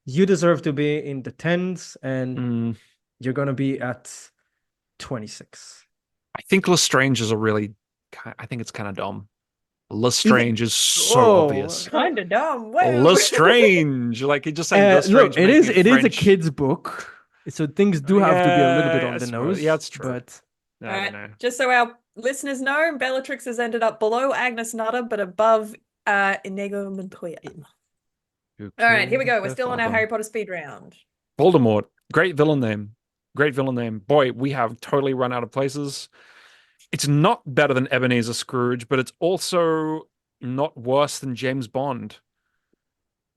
You deserve to be in the 10s, and you're gonna be at 26. I think Lestrange is a really I think it's kind of dumb. Lestrange is so Oh, obvious. Kind of dumb. Whoa. Lestrange, like he just saying Lestrange. look, it is a French. kid's book, so things do have to be a little bit Yeah, on I the suppose. nose. Yeah, that's true. But I All don't right, know. just so our listeners know, Bellatrix has ended up below Agnes Nutter, but above Inigo Montoya. All right, here we go. We're still on our Harry Potter speed round. Voldemort, great villain name. Great villain name. Boy, we have totally run out of places. It's not better than Ebeneezer Scrooge, but it's also not worse than James Bond.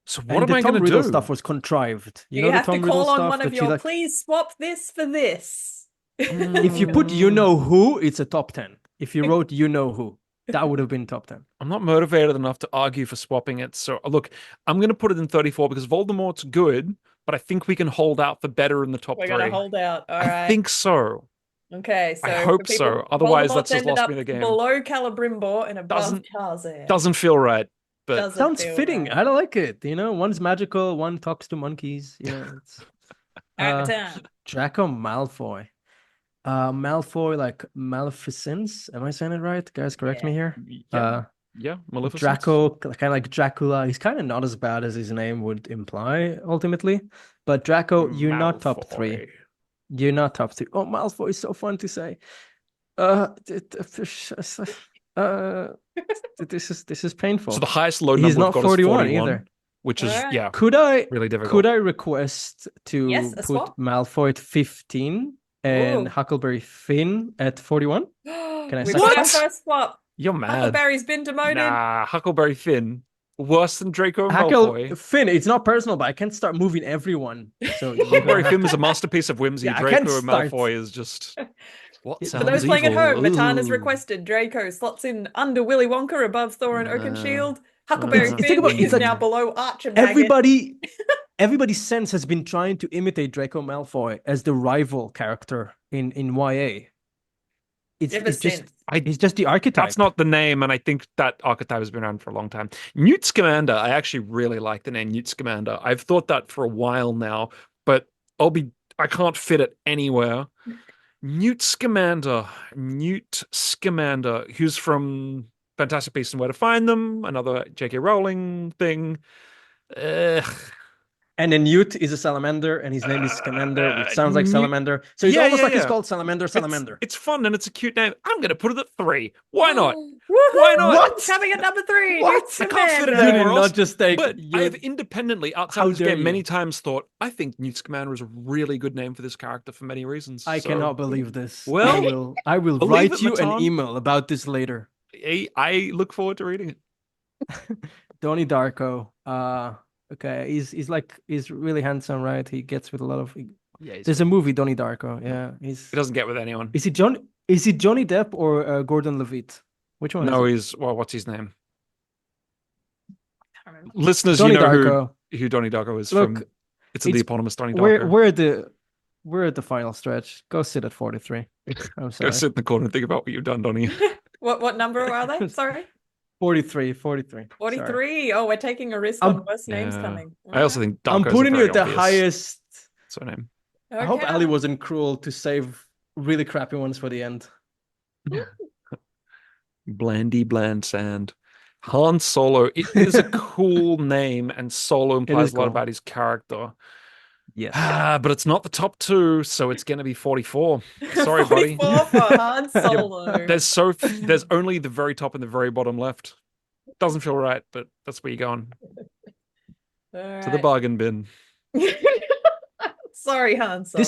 So what am I Tom going to Riddle do? stuff was contrived. You know the have to Tom Riddle call on stuff one of that you your, like. please swap this for this. If you put you know who, it's a top 10. If you wrote you know who, that would have been top 10. I'm not motivated enough to argue for swapping it. So look, I'm going to put it in 34 because Voldemort's good, but I think we can hold out for better in the top We're 3. going to hold out. All right. I think so. Okay, so I for hope people, so. Otherwise, Voldemort's that's just ended lost up me the game. below Celebrimbor and above Doesn't- Tarzan. Doesn't feel right, but Doesn't Sounds feel fitting. right. I like it. One's magical, one talks to monkeys. It's All right, Matan. Draco Malfoy. Malfoy, like Maleficence. Am I saying it right? Guys, correct me here. yeah, Maleficent. Draco, kind of like Dracula. He's kind of not as bad as his name would imply, ultimately. But Draco, you're not top 3. Malfoy. You're not top 3. Oh, Malfoy is so fun to say. This is painful. So the highest low He's number we've not got 41 is 41, either. which is Alright. yeah, Could I really difficult. request to Yes, a put swap? Malfoy at 15 and Ooh. Huckleberry Finn at 41? Can I We say got our what? first swap. You're mad. Huckleberry's been demoted. Nah, Huckleberry Finn worse than Draco Huckle Malfoy. Finn, it's not personal, but I can't start moving everyone. So you're Huckleberry gonna Finn have is a masterpiece of whimsy. Yeah, I can't Draco start. Malfoy is just what For For sounds those playing at evil. home, Matan has Ooh. requested Draco slots in under Willy Wonka, above Thorin Oakenshield. Huckleberry It's- think Finn about- it's is like now below Archer Maggot. everybody's sense has been trying to imitate Draco Malfoy as the rival character in YA. Ever since. He's just the archetype. That's not the name, and I think that archetype has been around for a long time. Newt Scamander, I actually really like the name Newt Scamander. I've thought that for a while now, but I can't fit it anywhere. Newt Scamander, who's from Fantastic Beasts and Where to Find Them, another J.K. Rowling thing. And then Newt is a salamander, and his name is Scamander, which sounds like Newt- salamander. So it's Yeah, almost yeah, like it's yeah. called Salamander. It's fun and it's a cute name. I'm going to put it at 3. Why not? Why not? What? Coming at number 3. What? Newt I can't fit it Scamander. You did anywhere else. not just take. But I have independently, outside How of this dare game, many you. times thought, I think Newt Scamander is a really good name for this character for many reasons. I So, cannot believe this. Well, I will believe write it, you an Matan. email about this later. I look forward to reading it. Donnie Darko. Okay, he's really handsome, right? He gets with a lot of. Yeah, There's a movie, Donnie Darko. Yeah, he doesn't get with anyone. Is it Johnny Depp or Gordon Levitt? Which one? No, is he's what's his name? I can't remember. Listeners, Donnie you know Darko. who Donnie Darko is Look, from. It's the it's- eponymous Donnie Darko. We're at the final stretch. Go sit at 43. I'm Go sorry. sit in the corner and think about what you've done, Donnie. What number are they? Sorry. 43. 43. Oh, we're taking a risk I'm- on worst names Yeah. coming. I also think Darko's I'm putting a you very at the obvious highest. surname. I hope Okay. Ali wasn't cruel to save really crappy ones for the end. Blandy Bland Sand. Han Solo. It is a cool name, and Solo implies is a lot cool. about his character. Yes. But it's not the top 2, so it's going to be 44. Sorry, buddy. 44 for Han Solo. There's only the very top and the very bottom left. Doesn't feel right, but that's where you're going. To the bargain bin. Sorry, Han Solo.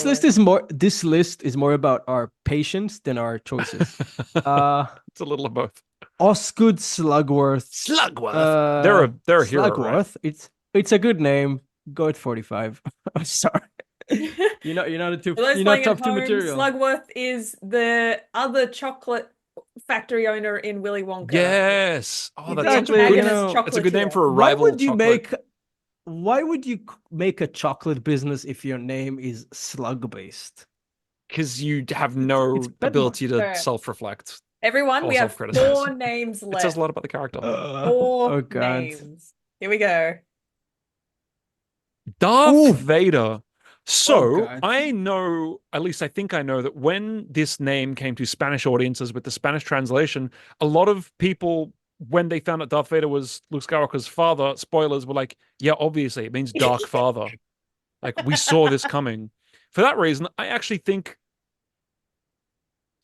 This list is more about our patience than our choices. It's a little of both. Osgood Slugworth. Slugworth. They're a hero, Slugworth. right? It's a good name. Go at 45. I'm sorry. You're not For those you're playing not at top 2 home, material. Slugworth is the other chocolate factory owner in Willy Wonka. Yes. Oh, He's that's the such a antagonist good, that's a good name chocolatier. for a Why rival would you chocolate. why would you make a chocolate business if your name is slug based? Because you have no it's bad ability to Alright. self-reflect. Everyone, we Or have self-criticize. 4 names It left. says a lot about the character. 4 oh god. names. Here we go. Darth Oof. Vader. So God. I know, at least I think I know, that when this name came to Spanish audiences with the Spanish translation, a lot of people, when they found out Darth Vader was Luke Skywalker's father, spoilers, were like, yeah, obviously, it means Dark Father. Like, we saw this coming. For that reason, I actually think,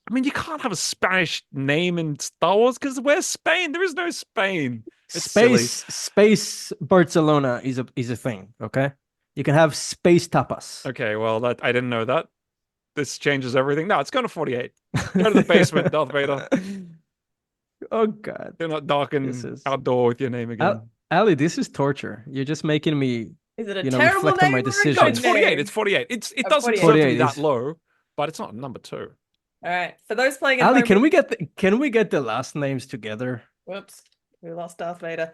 I mean, you can't have a Spanish name in Star Wars because where's Spain? There is no Spain. It's silly. Space Barcelona is a thing, okay? You can have space tapas. Okay, well, that I didn't know that. This changes everything. No, it's going to 48. Go to the basement, Darth Vader. Oh God. You're not darking outdoor with your name again. Ali, this is torture. You're just making me, Is it a you know, terrible reflect on my name or a decisions. No, good it's 48. name? It's 48. It Oh, doesn't 48. deserve to be 48 that is- low, but it's not number 2. All right. For those playing at Ali, home, can we get the last names together? whoops, we lost Darth Vader.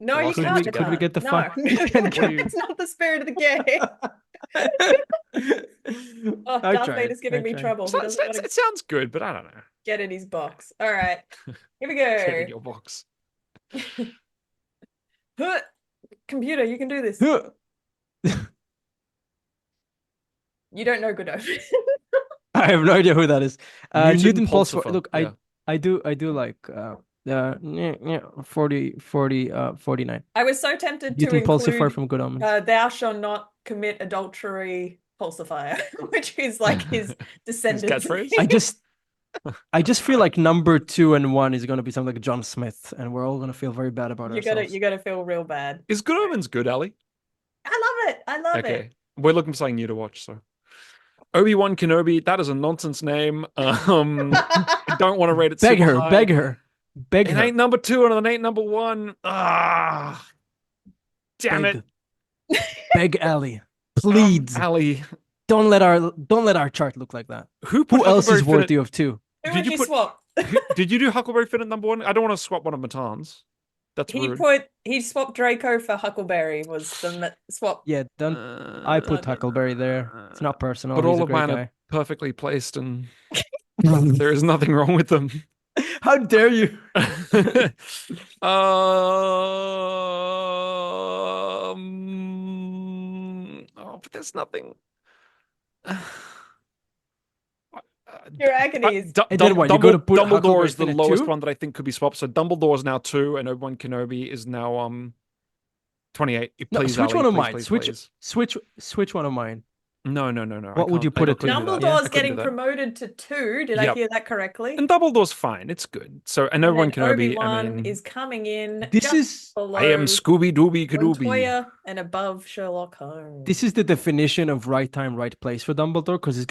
No, We you lost can't. names do together. Could we get the no. fuck? It's not the spirit of the game. Oh, I Darth tried, Vader's giving I me tried. trouble. He So doesn't want to it sounds good, but I don't know. get in his box. All right, here we Get in go. your box. Huh. Computer, you can do this. You don't know Godot. I have no idea who that is. Newton Pulsifer. Pulsifer, Look, yeah. I do like 49. I was so tempted to Newton Pulsifer include from Good Omens. "Thou shalt not commit adultery, Pulsifier," which is like his descendants. catchphrase? I just feel like number 2 and 1 is gonna be something like John Smith, and we're all gonna feel very bad about ourselves. You gotta feel real bad. Is Good Omens good, Ali? I love it. I love Okay. it. We're looking for something new to watch, so. Obi-Wan Kenobi, that is a nonsense name. I don't want to rate it Beg super her, high. beg It her. ain't number 2 and it ain't number 1. Ah, damn Beg. it. Beg Ali, please. Ali. Don't let our chart look like that. Who else is Huckleberry worthy Finn of 2? Who Did would you you put- swap? Did you do Huckleberry Finn at number 1? I don't want to swap one of Matan's. That's rude. He swapped Draco for Huckleberry was the swap. Yeah, don't. I put no. Huckleberry there. It's not personal. But He's all a of great mine guy. are perfectly placed and there is nothing wrong with them. How dare you? But there's nothing. Your agonies. And then what, you gotta put Dumbledore Huckleberry is the Finn at lowest 2? one that I think could be swapped. So Dumbledore's now 2, and Obi-Wan Kenobi is now 28. No, Please, switch Ali, one of please, mine. please, please. Switch one of mine. No. What would you put it to? couldn't do that. Dumbledore's I couldn't getting do that. promoted to 2. Did I Yep. hear that correctly? And Dumbledore's fine. It's good. So, and And Obi-Wan then Kenobi, Obi-Wan I mean, is coming in This just is below I am Scooby Dooby Kadooby. Montoya and above Sherlock Holmes. This is the definition of right time, right place for Dumbledore, because he's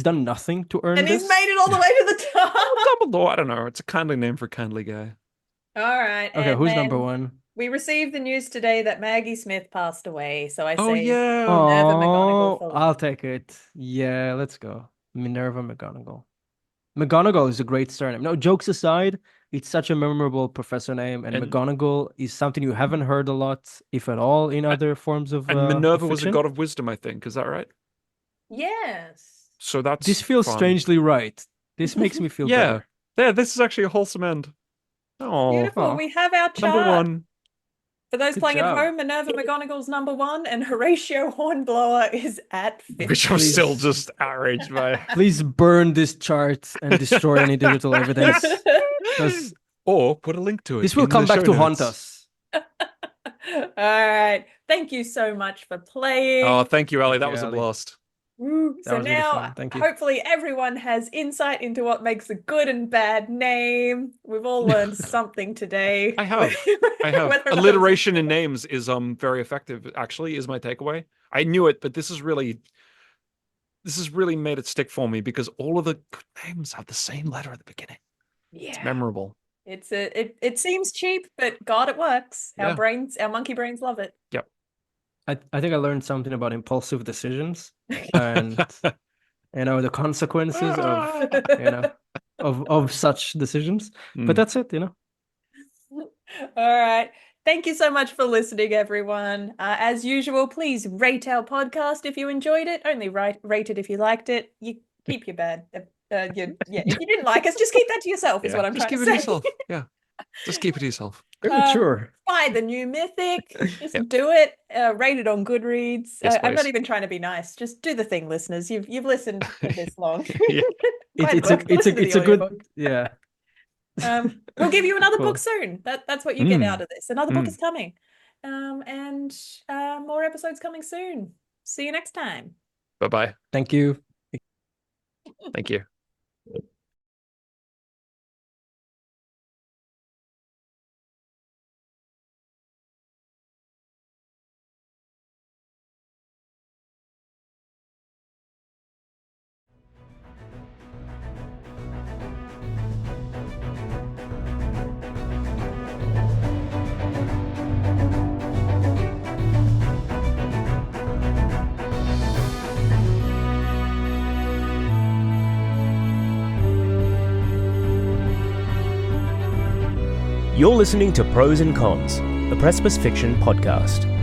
done nothing to earn and this. he's made it all the way to the top. Dumbledore, I don't know. It's a kindly name for a kindly guy. All right. Okay, and who's then number 1? We received the news today that Maggie Smith passed away. So I Oh, say yeah. Minerva McGonagall for I'll take it. Yeah, let's go. Minerva McGonagall. McGonagall is a great surname. No, jokes aside, it's such a memorable professor name, and And- McGonagall is something you haven't heard a lot, if at all, in other forms of And Minerva of was a fiction. god of wisdom, I think. Is that right? Yes. So that's This feels fun. strangely right. This makes me feel Yeah. better. Yeah, this is actually a wholesome end. Oh, Beautiful. oh. We have our chart. number 1. For those Good playing job. at home, Minerva McGonagall's number 1 and Horatio Hornblower is at 50. Which I'm Please. still just outraged by. Please burn this chart and destroy any digital evidence, because Or put a link to it. this will in come the back show to haunt notes. us. All right. Thank you so much for playing. Oh, thank you, Ali. That Thank was you, a Ali. blast. Woo. That So was really now, fun. Thank you. hopefully, everyone has insight into what makes a good and bad name. We've all learned something today. I have. I have. Whether or not Alliteration in names is very effective, actually, is my takeaway. I knew it, but this has really made it stick for me because all of the good names have the same letter at the beginning. It's Yeah. memorable. It seems cheap, but God, it works. Yeah. Our monkey brains love it. I think I learned something about impulsive decisions and the consequences of such decisions. Mm. But that's it, All right. Thank you so much for listening, everyone. As usual, please rate our podcast if you enjoyed it. Only rate it if you liked it. You keep your bad. If you didn't like us, just keep that to yourself. Is what I'm just trying keep to it say. to yourself. Yeah. Just keep it to yourself. Very mature. Buy the new Mythic. Just Yep. do it. Rate it on Goodreads. Yes, I'm not please. even trying to be nice. Just do the thing, listeners. You've listened for this long. Yeah. It's a good, yeah. We'll give you another book Cool. soon. That's what you get out of this. Another book is coming. And more episodes coming soon. See you next time. Bye-bye. Thank you. Thank you. You're listening to Pros and Cons, the Precipice Fiction podcast.